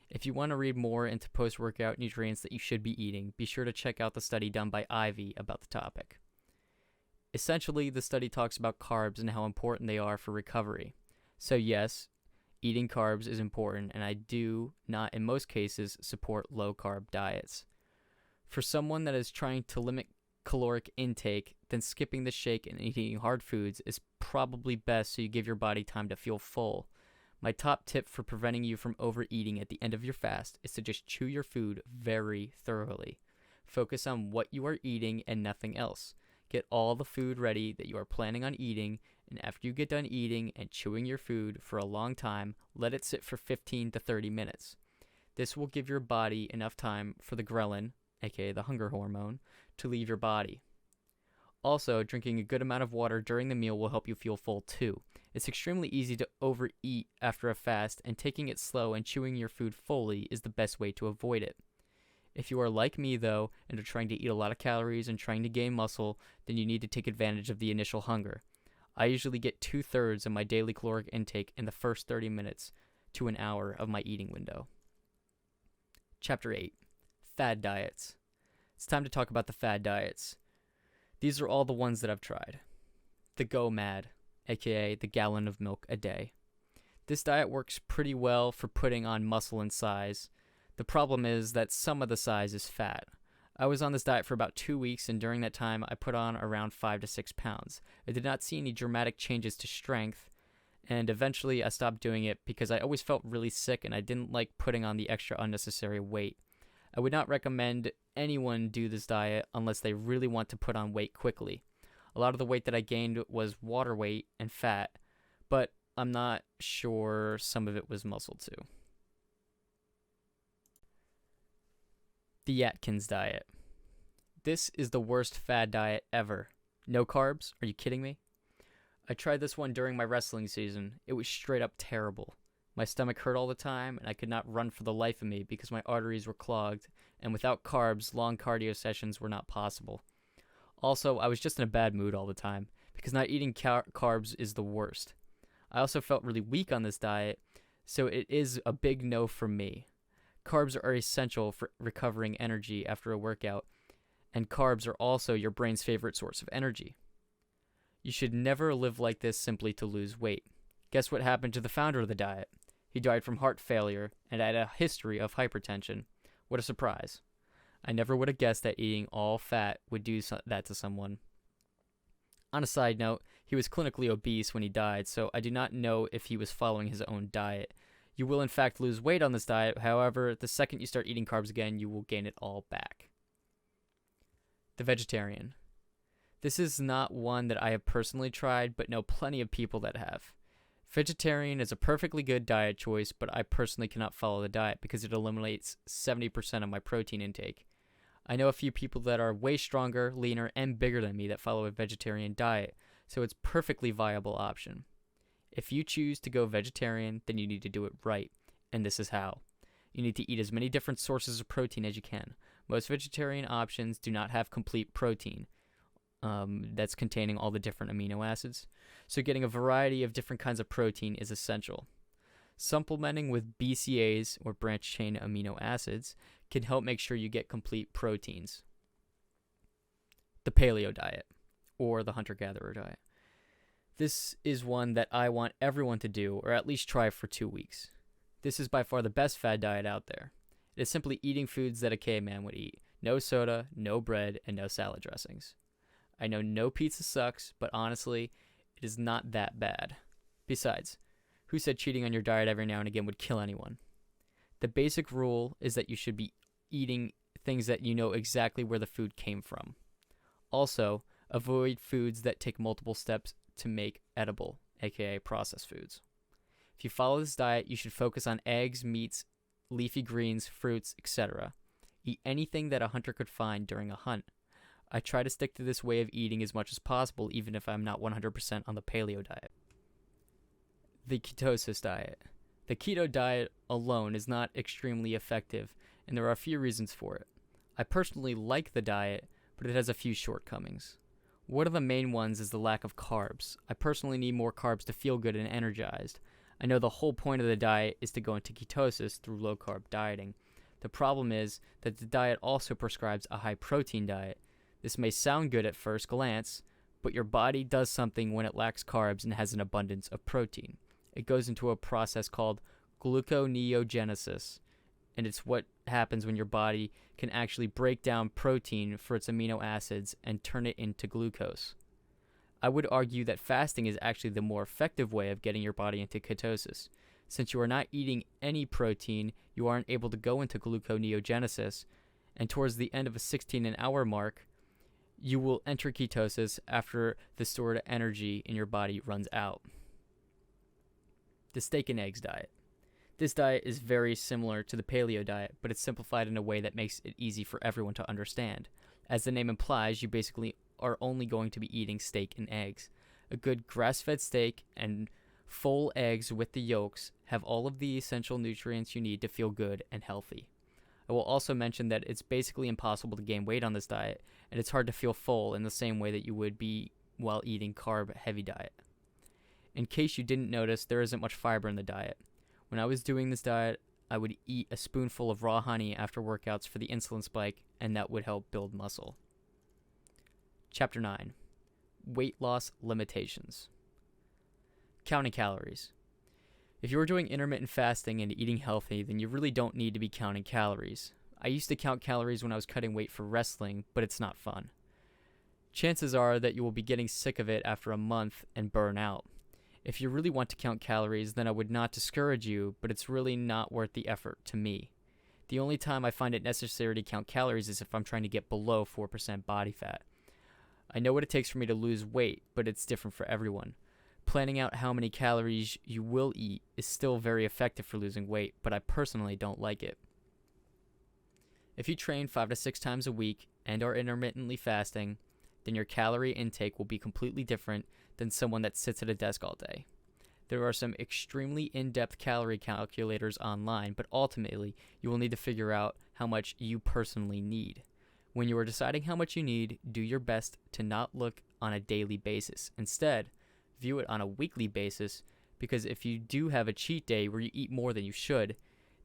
Speaker 1: If you want to read more into post-workout nutrients that you should be eating, be sure to check out the study done by Ivy about the topic. Essentially, the study talks about carbs and how important they are for recovery. So yes, eating carbs is important, and I do not, in most cases, support low-carb diets. For someone that is trying to limit caloric intake, then skipping the shake and eating hard foods is probably best so you give your body time to feel full. My top tip for preventing you from overeating at the end of your fast is to just chew your food very thoroughly. Focus on what you are eating and nothing else. Get all the food ready that you are planning on eating, and after you get done eating and chewing your food for a long time, let it sit for 15 to 30 minutes. This will give your body enough time for the ghrelin, aka the hunger hormone, to leave your body. Also, drinking a good amount of water during the meal will help you feel full too. It's extremely easy to overeat after a fast, and taking it slow and chewing your food fully is the best way to avoid it. If you are like me though, and are trying to eat a lot of calories and trying to gain muscle, then you need to take advantage of the initial hunger. I usually get 2/3 of my daily caloric intake in the first 30 minutes to an hour of my eating window. Chapter 8. Fad diets. It's time to talk about the fad diets. These are all the ones that I've tried. The Go Mad, aka the gallon of milk a day. This diet works pretty well for putting on muscle and size. The problem is that some of the size is fat. I was on this diet for about 2 weeks, and during that time I put on around 5 to 6 pounds. I did not see any dramatic changes to strength, and eventually I stopped doing it because I always felt really sick and I didn't like putting on the extra unnecessary weight. I would not recommend anyone do this diet unless they really want to put on weight quickly. A lot of the weight that I gained was water weight and fat, but I'm not sure some of it was muscle too. The Atkins diet. This is the worst fad diet ever. No carbs? Are you kidding me? I tried this one during my wrestling season. It was straight up terrible. My stomach hurt all the time, and I could not run for the life of me because my arteries were clogged, and without carbs, long cardio sessions were not possible. Also, I was just in a bad mood all the time, because not eating carbs is the worst. I also felt really weak on this diet, so it is a big no from me. Carbs are essential for recovering energy after a workout, and carbs are also your brain's favorite source of energy. You should never live like this simply to lose weight. Guess what happened to the founder of the diet? He died from heart failure and had a history of hypertension. What a surprise. I never would have guessed that eating all fat would do that to someone. On a side note, he He was clinically obese when he died, so I do not know if he was following his own diet. You will in fact lose weight on this diet, however, the second you start eating carbs again, you will gain it all back. The vegetarian. This is not one that I have personally tried, but know plenty of people that have. Vegetarian is a perfectly good diet choice, but I personally cannot follow the diet because it eliminates 70% of my protein intake. I know a few people that are way stronger, leaner, and bigger than me that follow a vegetarian diet, so it's a perfectly viable option. If you choose to go vegetarian, then you need to do it right, and this is how. You need to eat as many different sources of protein as you can. Most vegetarian options do not have complete protein. That's containing all the different amino acids. So getting a variety of different kinds of protein is essential. Supplementing with BCAAs, or branched chain amino acids, can help make sure you get complete proteins. The paleo diet, or the hunter-gatherer diet. This is one that I want everyone to do, or at least try for 2 weeks. This is by far the best fad diet out there. It is simply eating foods that a caveman would eat. No soda, no bread, and no salad dressings. I know no pizza sucks, but honestly, it is not that bad. Besides, who said cheating on your diet every now and again would kill anyone? The basic rule is that you should be eating things that you know exactly where the food came from. Also, avoid foods that take multiple steps to make edible, aka processed foods. If you follow this diet, you should focus on eggs, meats, leafy greens, fruits, etc. Eat anything that a hunter could find during a hunt. I try to stick to this way of eating as much as possible, even if I'm not 100% on the paleo diet. The ketosis diet. The keto diet alone is not extremely effective, and there are a few reasons for it. I personally like the diet, but it has a few shortcomings. One of the main ones is the lack of carbs. I personally need more carbs to feel good and energized. I know the whole point of the diet is to go into ketosis through low-carb dieting. The problem is that the diet also prescribes a high-protein diet. This may sound good at first glance, but your body does something when it lacks carbs and has an abundance of protein. It goes into a process called gluconeogenesis, and it's what happens when your body can actually break down protein for its amino acids and turn it into glucose. I would argue that fasting is actually the more effective way of getting your body into ketosis. Since you are not eating any protein, you aren't able to go into gluconeogenesis, and towards the end of a 16-hour mark, you will enter ketosis after the stored energy in your body runs out. The steak and eggs diet. This diet is very similar to the paleo diet, but it's simplified in a way that makes it easy for everyone to understand. As the name implies, you basically are only going to be eating steak and eggs. A good grass-fed steak and full eggs with the yolks have all of the essential nutrients you need to feel good and healthy. I will also mention that it's basically impossible to gain weight on this diet, and it's hard to feel full in the same way that you would be while eating carb-heavy diet. In case you didn't notice, there isn't much fiber in the diet. When I was doing this diet, I would eat a spoonful of raw honey after workouts for the insulin spike, and that would help build muscle. Chapter 9. Weight loss limitations. Counting calories. If you are doing intermittent fasting and eating healthy, then you really don't need to be counting calories. I used to count calories when I was cutting weight for wrestling, but it's not fun. Chances are that you will be getting sick of it after a month and burn out. If you really want to count calories, then I would not discourage you, but it's really not worth the effort to me. The only time I find it necessary to count calories is if I'm trying to get below 4% body fat. I know what it takes for me to lose weight, but it's different for everyone. Planning out how many calories you will eat is still very effective for losing weight, but I personally don't like it. If you train 5 to 6 times a week and are intermittently fasting, then your calorie intake will be completely different than someone that sits at a desk all day. There are some extremely in-depth calorie calculators online, but ultimately, you will need to figure out how much you personally need. When you are deciding how much you need, do your best to not look on a daily basis. Instead, view it on a weekly basis, because if you do have a cheat day where you eat more than you should,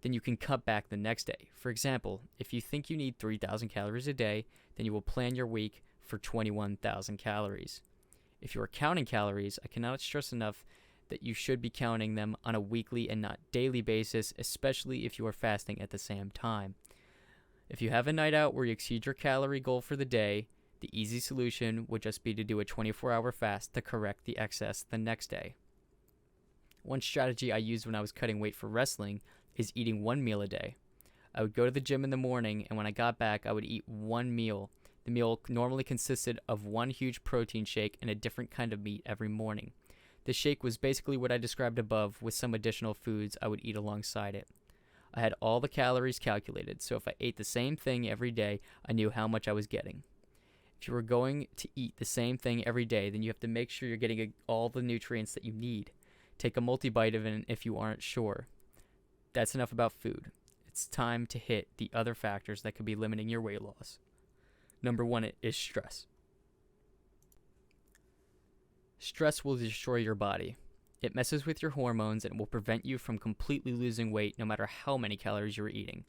Speaker 1: then you can cut back the next day. For example, if you think you need 3,000 calories a day, then you will plan your week for 21,000 calories. If you are counting calories, I cannot stress enough that you should be counting them on a weekly and not daily basis, especially if you are fasting at the same time. If you have a night out where you exceed your calorie goal for the day, The easy solution would just be to do a 24-hour fast to correct the excess the next day. One strategy I used when I was cutting weight for wrestling is eating one meal a day. I would go to the gym in the morning, and when I got back, I would eat one meal. The meal normally consisted of one huge protein shake and a different kind of meat every morning. The shake was basically what I described above, with some additional foods I would eat alongside it. I had all the calories calculated, so if I ate the same thing every day, I knew how much I was getting. If you were going to eat the same thing every day, then you have to make sure you're getting all the nutrients that you need. Take a multivitamin if you aren't sure. That's enough about food. It's time to hit the other factors that could be limiting your weight loss. Number 1 is stress. Stress will destroy your body. It messes with your hormones and will prevent you from completely losing weight no matter how many calories you were eating.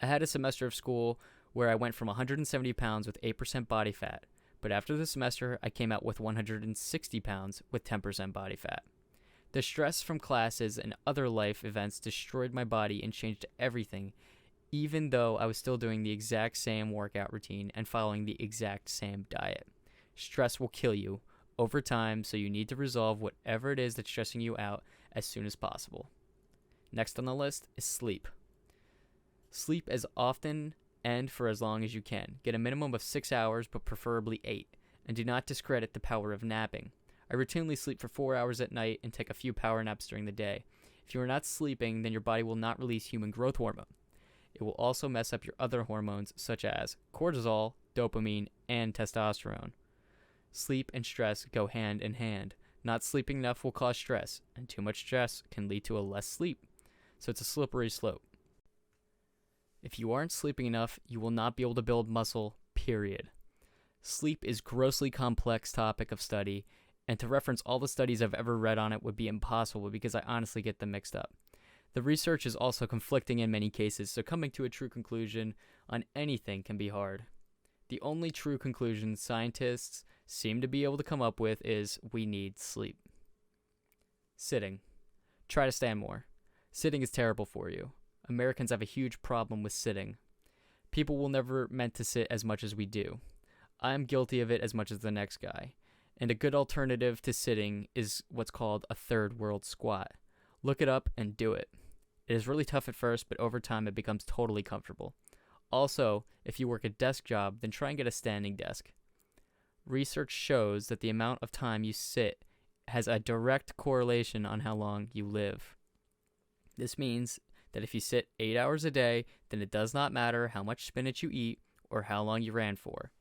Speaker 1: I had a semester of school where I went from 170 pounds with 8% body fat, but after the semester I came out with 160 pounds with 10% body fat. The stress from classes and other life events destroyed my body and changed everything, even though I was still doing the exact same workout routine and following the exact same diet. Stress will kill you over time, so you need to resolve whatever it is that's stressing you out as soon as possible. Next on the list is sleep. Sleep as often and for as long as you can. Get a minimum of 6 hours, but preferably 8, and do not discredit the power of napping. I routinely sleep for 4 hours at night and take a few power naps during the day. If you are not sleeping, then your body will not release human growth hormone. It will also mess up your other hormones such as cortisol, dopamine, and testosterone. Sleep and stress go hand in hand. Not sleeping enough will cause stress, and too much stress can lead to a less sleep. So it's a slippery slope. If you aren't sleeping enough, you will not be able to build muscle, period. Sleep is a grossly complex topic of study, and to reference all the studies I've ever read on it would be impossible because I honestly get them mixed up. The research is also conflicting in many cases, so coming to a true conclusion on anything can be hard. The only true conclusion scientists seem to be able to come up with is we need sleep. Sitting. Try to stand more. Sitting is terrible for you. Americans have a huge problem with sitting. People will never meant to sit as much as we do. I am guilty of it as much as the next guy. And a good alternative to sitting is what's called a third world squat. Look it up and do it. It is really tough at first, but over time it becomes totally comfortable. Also, if you work a desk job, then try and get a standing desk. Research shows that the amount of time you sit has a direct correlation on how long you live. This means that if you sit 8 hours a day, then it does not matter how much spinach you eat or how long you ran for.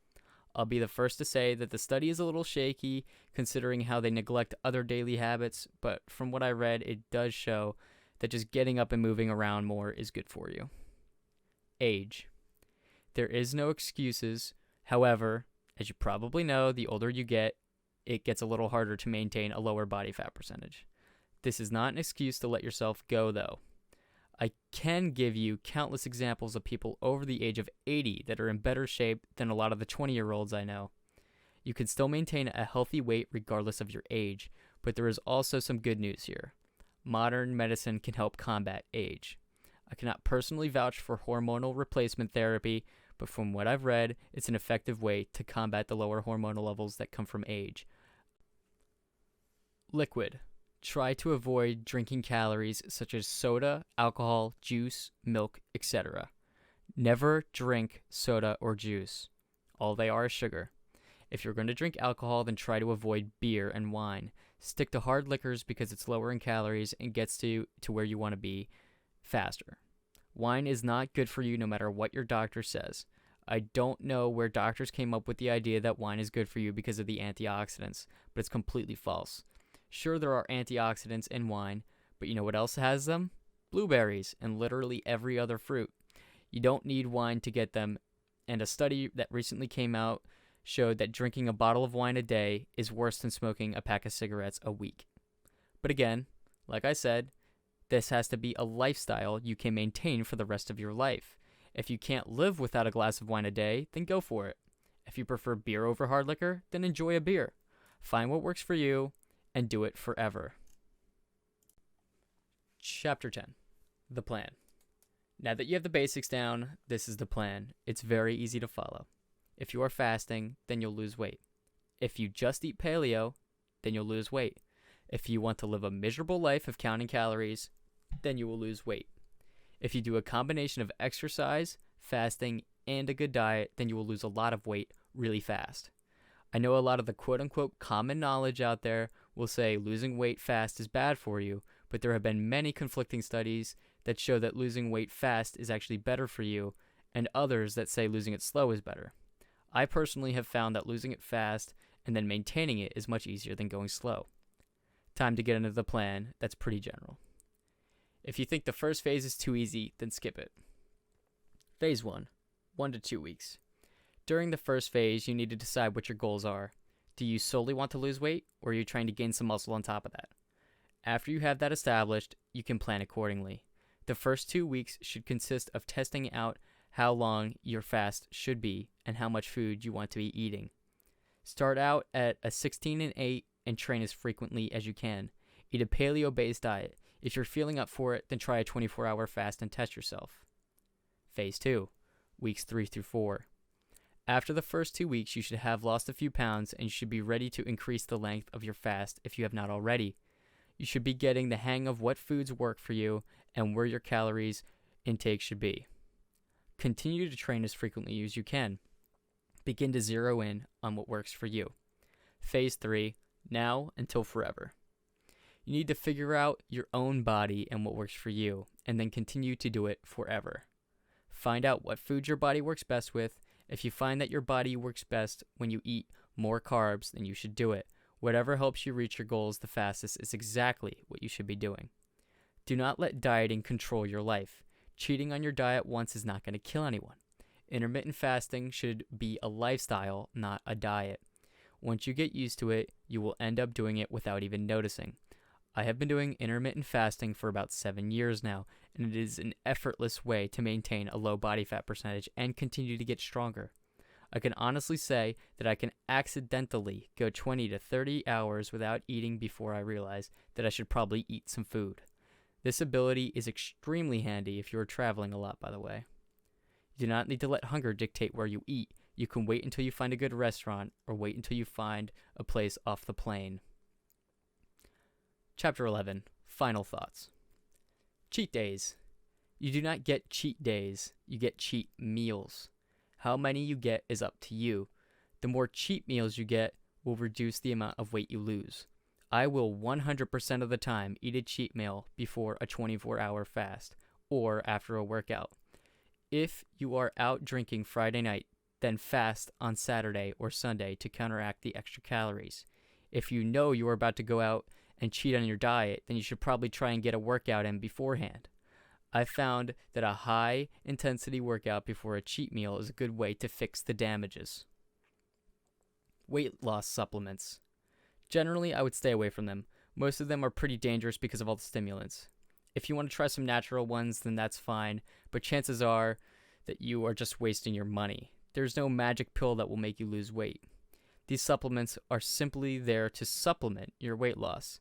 Speaker 1: I'll be the first to say that the study is a little shaky considering how they neglect other daily habits, but from what I read, it does show that just getting up and moving around more is good for you. Age. There is no excuses. However, as you probably know, the older you get, it gets a little harder to maintain a lower body fat percentage. This is not an excuse to let yourself go, though. I can give you countless examples of people over the age of 80 that are in better shape than a lot of the 20-year-olds I know. You can still maintain a healthy weight regardless of your age, but there is also some good news here. Modern medicine can help combat age. I cannot personally vouch for hormonal replacement therapy, but from what I've read, it's an effective way to combat the lower hormonal levels that come from age. Liquid. Try to avoid drinking calories such as soda, alcohol, juice, milk, etc. Never drink soda or juice. All they are is sugar. If you're going to drink alcohol, then try to avoid beer and wine. Stick to hard liquors because it's lower in calories and gets to where you want to be faster. Wine is not good for you no matter what your doctor says. I don't know where doctors came up with the idea that wine is good for you because of the antioxidants, but it's completely false. Sure, there are antioxidants in wine, but you know what else has them? Blueberries and literally every other fruit. You don't need wine to get them, and a study that recently came out showed that drinking a bottle of wine a day is worse than smoking a pack of cigarettes a week. But again, like I said, this has to be a lifestyle you can maintain for the rest of your life. If you can't live without a glass of wine a day, then go for it. If you prefer beer over hard liquor, then enjoy a beer. Find what works for you and do it forever. Chapter 10. The plan. Now that you have the basics down, this is the plan. It's very easy to follow. If you are fasting, then you'll lose weight. If you just eat paleo, then you'll lose weight. If you want to live a miserable life of counting calories, then you will lose weight. If you do a combination of exercise, fasting, and a good diet, then you will lose a lot of weight really fast. I know a lot of the quote-unquote common knowledge out there will say losing weight fast is bad for you, but there have been many conflicting studies that show that losing weight fast is actually better for you, and others that say losing it slow is better. I personally have found that losing it fast and then maintaining it is much easier than going slow. Time to get into the plan that's pretty general. If you think the first phase is too easy, then skip it. Phase 1, 1 to 2 weeks. During the first phase, you need to decide what your goals are. Do you solely want to lose weight, or are you trying to gain some muscle on top of that? After you have that established, you can plan accordingly. The first 2 weeks should consist of testing out how long your fast should be and how much food you want to be eating. Start out at a 16 and 8 and train as frequently as you can. Eat a paleo-based diet. If you're feeling up for it, then try a 24-hour fast and test yourself. Phase 2, weeks 3 through 4. After the first 2 weeks, you should have lost a few pounds and you should be ready to increase the length of your fast if you have not already. You should be getting the hang of what foods work for you and where your calories intake should be. Continue to train as frequently as you can. Begin to zero in on what works for you. Phase 3, now until forever. You need to figure out your own body and what works for you, and then continue to do it forever. Find out what foods your body works best with. If you find that your body works best when you eat more carbs, then you should do it. Whatever helps you reach your goals the fastest is exactly what you should be doing. Do not let dieting control your life. Cheating on your diet once is not going to kill anyone. Intermittent fasting should be a lifestyle, not a diet. Once you get used to it, you will end up doing it without even noticing. I have been doing intermittent fasting for about 7 years now, and it is an effortless way to maintain a low body fat percentage and continue to get stronger. I can honestly say that I can accidentally go 20 to 30 hours without eating before I realize that I should probably eat some food. This ability is extremely handy if you are traveling a lot, by the way. You do not need to let hunger dictate where you eat. You can wait until you find a good restaurant or wait until you find a place off the plane. Chapter 11, Final Thoughts. Cheat days. You do not get cheat days, you get cheat meals. How many you get is up to you. The more cheat meals you get will reduce the amount of weight you lose. I will 100% of the time eat a cheat meal before a 24-hour fast or after a workout. If you are out drinking Friday night, then fast on Saturday or Sunday to counteract the extra calories. If you know you are about to go out and cheat on your diet, then you should probably try and get a workout in beforehand. I found that a high-intensity workout before a cheat meal is a good way to fix the damages. Weight loss supplements. Generally, I would stay away from them. Most of them are pretty dangerous because of all the stimulants. If you want to try some natural ones, then that's fine, but chances are that you are just wasting your money. There's no magic pill that will make you lose weight. These supplements are simply there to supplement your weight loss.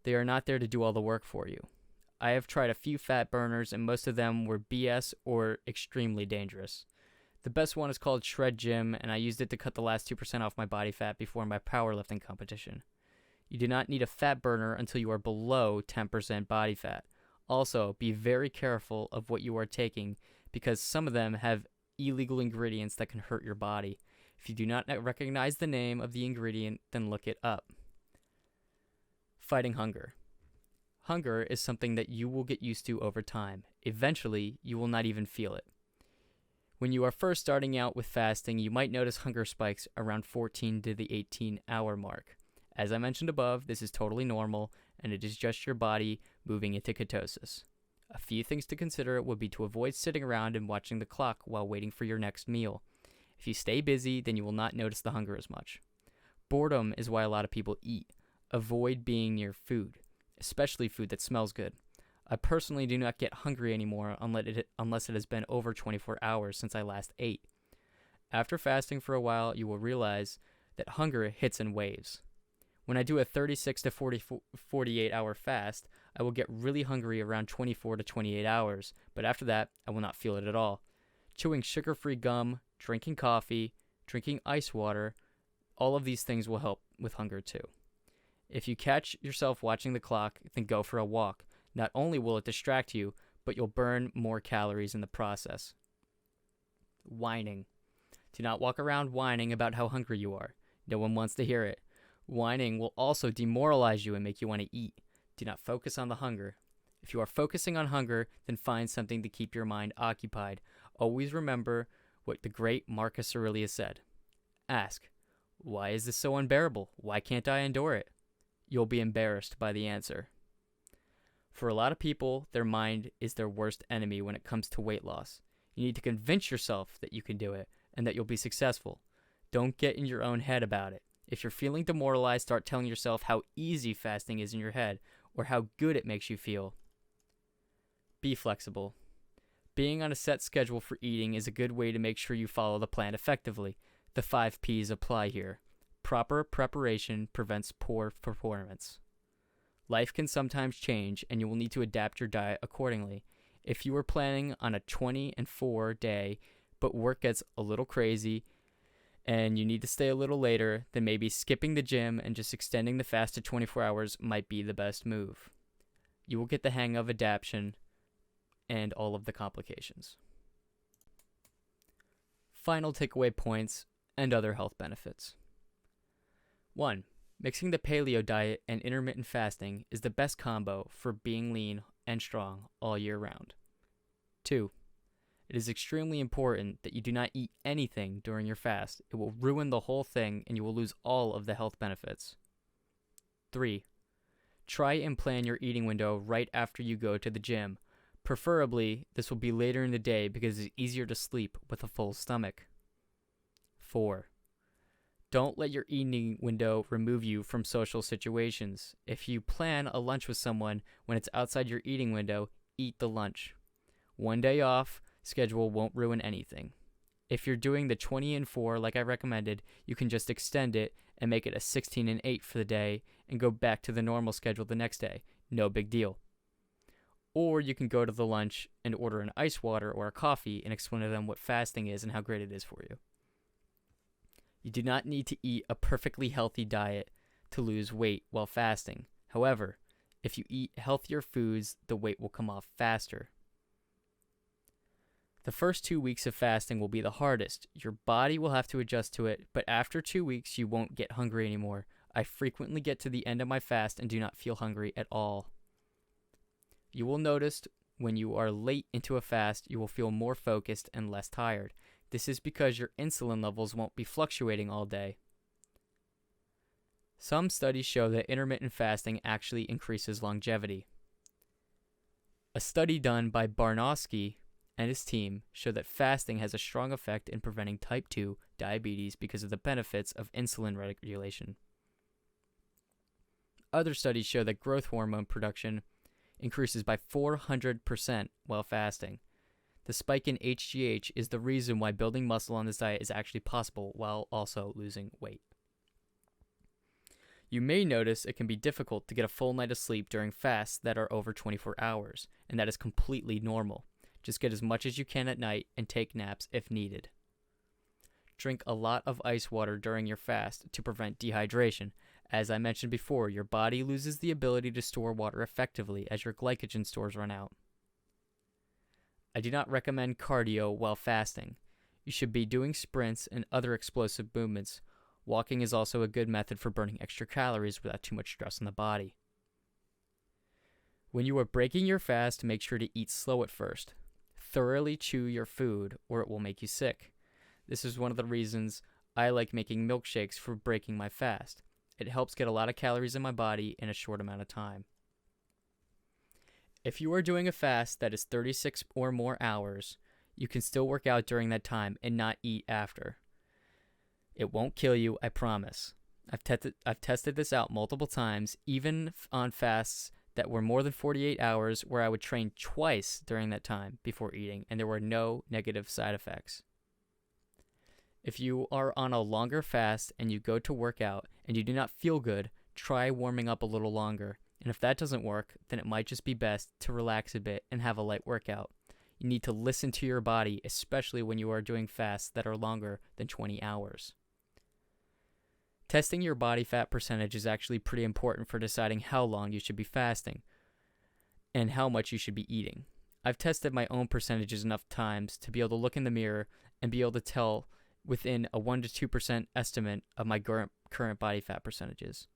Speaker 1: They are not there to do all the work for you. I have tried a few fat burners, and most of them were BS or extremely dangerous. The best one is called Shred Gym, and I used it to cut the last 2% off my body fat before my powerlifting competition. You do not need a fat burner until you are below 10% body fat. Also, be very careful of what you are taking because some of them have illegal ingredients that can hurt your body. If you do not recognize the name of the ingredient, then look it up. Fighting hunger. Hunger is something that you will get used to over time. Eventually, you will not even feel it. When you are first starting out with fasting, you might notice hunger spikes around 14 to the 18-hour mark. As I mentioned above, this is totally normal, and it is just your body moving into ketosis. A few things to consider would be to avoid sitting around and watching the clock while waiting for your next meal. If you stay busy, then you will not notice the hunger as much. Boredom is why a lot of people eat. Avoid being near food, especially food that smells good. I personally do not get hungry anymore unless it has been over 24 hours since I last ate. After fasting for a while, you will realize that hunger hits in waves. When I do a 36 to 48 hour fast, I will get really hungry around 24 to 28 hours, but after that, I will not feel it at all. Chewing sugar-free gum, drinking coffee, drinking ice water, all of these things will help with hunger too. If you catch yourself watching the clock, then go for a walk. Not only will it distract you, but you'll burn more calories in the process. Whining. Do not walk around whining about how hungry you are. No one wants to hear it. Whining will also demoralize you and make you want to eat. Do not focus on the hunger. If you are focusing on hunger, then find something to keep your mind occupied. Always remember what the great Marcus Aurelius said. Ask, why is this so unbearable? Why can't I endure it? You'll be embarrassed by the answer. For a lot of people, their mind is their worst enemy when it comes to weight loss. You need to convince yourself that you can do it and that you'll be successful. Don't get in your own head about it. If you're feeling demoralized, start telling yourself how easy fasting is in your head or how good it makes you feel. Be flexible. Being on a set schedule for eating is a good way to make sure you follow the plan effectively. The 5 P's apply here. Proper preparation prevents poor performance. Life can sometimes change, and you will need to adapt your diet accordingly. If you are planning on a 20 and 4 day, but work gets a little crazy, and you need to stay a little later, then maybe skipping the gym and just extending the fast to 24 hours might be the best move. You will get the hang of adaptation and all of the complications. Final takeaway points and other health benefits. 1. Mixing the paleo diet and intermittent fasting is the best combo for being lean and strong all year round. 2. It is extremely important that you do not eat anything during your fast. It will ruin the whole thing and you will lose all of the health benefits. 3. Try and plan your eating window right after you go to the gym. Preferably, this will be later in the day because it's easier to sleep with a full stomach. 4. Don't let your eating window remove you from social situations. If you plan a lunch with someone when it's outside your eating window, eat the lunch. 1 day off schedule won't ruin anything. If you're doing the 20 and 4 like I recommended, you can just extend it and make it a 16 and 8 for the day and go back to the normal schedule the next day. No big deal. Or you can go to the lunch and order an ice water or a coffee and explain to them what fasting is and how great it is for you. You do not need to eat a perfectly healthy diet to lose weight while fasting. However, if you eat healthier foods, the weight will come off faster. The first 2 weeks of fasting will be the hardest. Your body will have to adjust to it, but after 2 weeks, you won't get hungry anymore. I frequently get to the end of my fast and do not feel hungry at all. You will notice when you are late into a fast, you will feel more focused and less tired. This is because your insulin levels won't be fluctuating all day. Some studies show that intermittent fasting actually increases longevity. A study done by Barnowski and his team showed that fasting has a strong effect in preventing type 2 diabetes because of the benefits of insulin regulation. Other studies show that growth hormone production increases by 400% while fasting. The spike in HGH is the reason why building muscle on this diet is actually possible while also losing weight. You may notice it can be difficult to get a full night of sleep during fasts that are over 24 hours, and that is completely normal. Just get as much as you can at night and take naps if needed. Drink a lot of ice water during your fast to prevent dehydration. As I mentioned before, your body loses the ability to store water effectively as your glycogen stores run out. I do not recommend cardio while fasting. You should be doing sprints and other explosive movements. Walking is also a good method for burning extra calories without too much stress on the body. When you are breaking your fast, make sure to eat slow at first. Thoroughly chew your food or it will make you sick. This is one of the reasons I like making milkshakes for breaking my fast. It helps get a lot of calories in my body in a short amount of time. If you are doing a fast that is 36 or more hours, you can still work out during that time and not eat after. It won't kill you, I promise. I've tested this out multiple times, even on fasts that were more than 48 hours where I would train twice during that time before eating, and there were no negative side effects. If you are on a longer fast and you go to work out and you do not feel good, try warming up a little longer. And if that doesn't work, then it might just be best to relax a bit and have a light workout. You need to listen to your body, especially when you are doing fasts that are longer than 20 hours. Testing your body fat percentage is actually pretty important for deciding how long you should be fasting and how much you should be eating. I've tested my own percentages enough times to be able to look in the mirror and be able to tell within a 1 to 2% estimate of my current body fat percentages.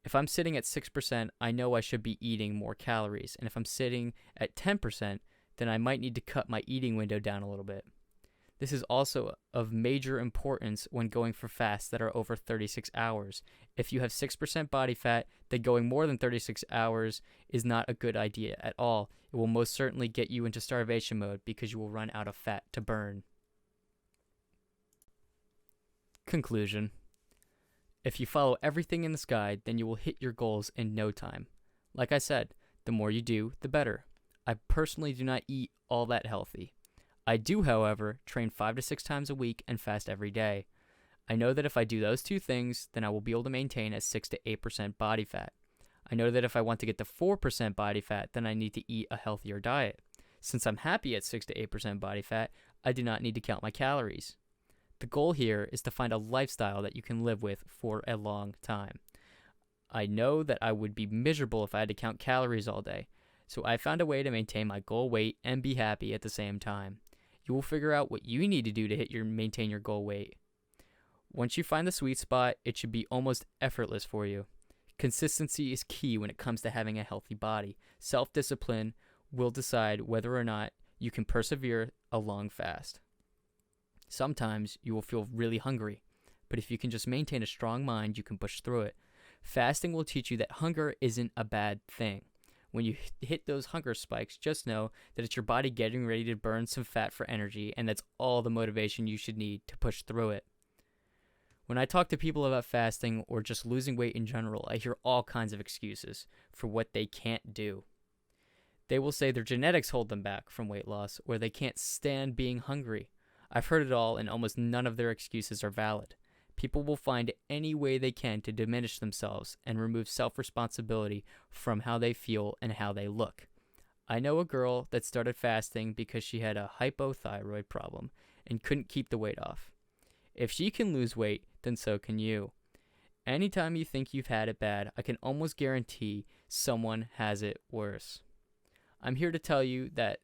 Speaker 1: If I'm sitting at 6%, I know I should be eating more calories. And if I'm sitting at 10%, then I might need to cut my eating window down a little bit. This is also of major importance when going for fasts that are over 36 hours. If you have 6% body fat, then going more than 36 hours is not a good idea at all. It will most certainly get you into starvation mode because you will run out of fat to burn. Conclusion. If you follow everything in this guide, then you will hit your goals in no time. Like I said, the more you do, the better. I personally do not eat all that healthy. I do, however, train 5 to 6 times a week and fast every day. I know that if I do those two things, then I will be able to maintain a 6 to 8% body fat. I know that if I want to get to 4% body fat, then I need to eat a healthier diet. Since I'm happy at 6 to 8% body fat, I do not need to count my calories. The goal here is to find a lifestyle that you can live with for a long time. I know that I would be miserable if I had to count calories all day, so I found a way to maintain my goal weight and be happy at the same time. You will figure out what you need to do to maintain your goal weight. Once you find the sweet spot, it should be almost effortless for you. Consistency is key when it comes to having a healthy body. Self-discipline will decide whether or not you can persevere a long fast. Sometimes you will feel really hungry, but if you can just maintain a strong mind, you can push through it. Fasting will teach you that hunger isn't a bad thing. When you hit those hunger spikes, just know that it's your body getting ready to burn some fat for energy, and that's all the motivation you should need to push through it. When I talk to people about fasting or just losing weight in general, I hear all kinds of excuses for what they can't do. They will say their genetics hold them back from weight loss, or they can't stand being hungry. I've heard it all, and almost none of their excuses are valid. People will find any way they can to diminish themselves and remove self-responsibility from how they feel and how they look. I know a girl that started fasting because she had a hypothyroid problem and couldn't keep the weight off. If she can lose weight, then so can you. Anytime you think you've had it bad, I can almost guarantee someone has it worse. I'm here to tell you that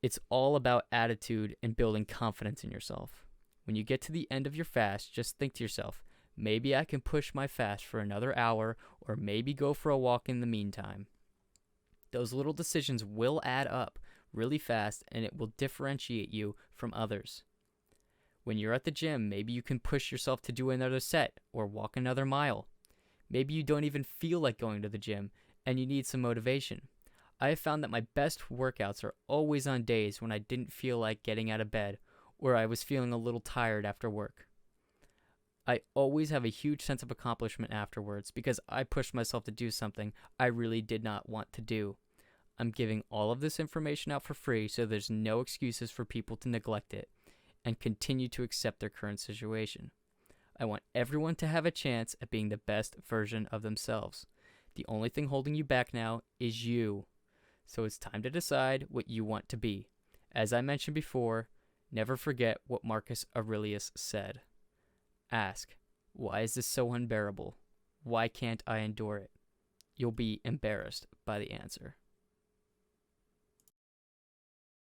Speaker 1: it's all about attitude and building confidence in yourself. When you get to the end of your fast, just think to yourself, maybe I can push my fast for another hour, or maybe go for a walk in the meantime. Those little decisions will add up really fast, and it will differentiate you from others. When you're at the gym, maybe you can push yourself to do another set or walk another mile. Maybe you don't even feel like going to the gym, and you need some motivation. I have found that my best workouts are always on days when I didn't feel like getting out of bed, or I was feeling a little tired after work. I always have a huge sense of accomplishment afterwards because I pushed myself to do something I really did not want to do. I'm giving all of this information out for free, so there's no excuses for people to neglect it and continue to accept their current situation. I want everyone to have a chance at being the best version of themselves. The only thing holding you back now is you. So it's time to decide what you want to be. As I mentioned before, never forget what Marcus Aurelius said. Ask, why is this so unbearable? Why can't I endure it? You'll be embarrassed by the answer.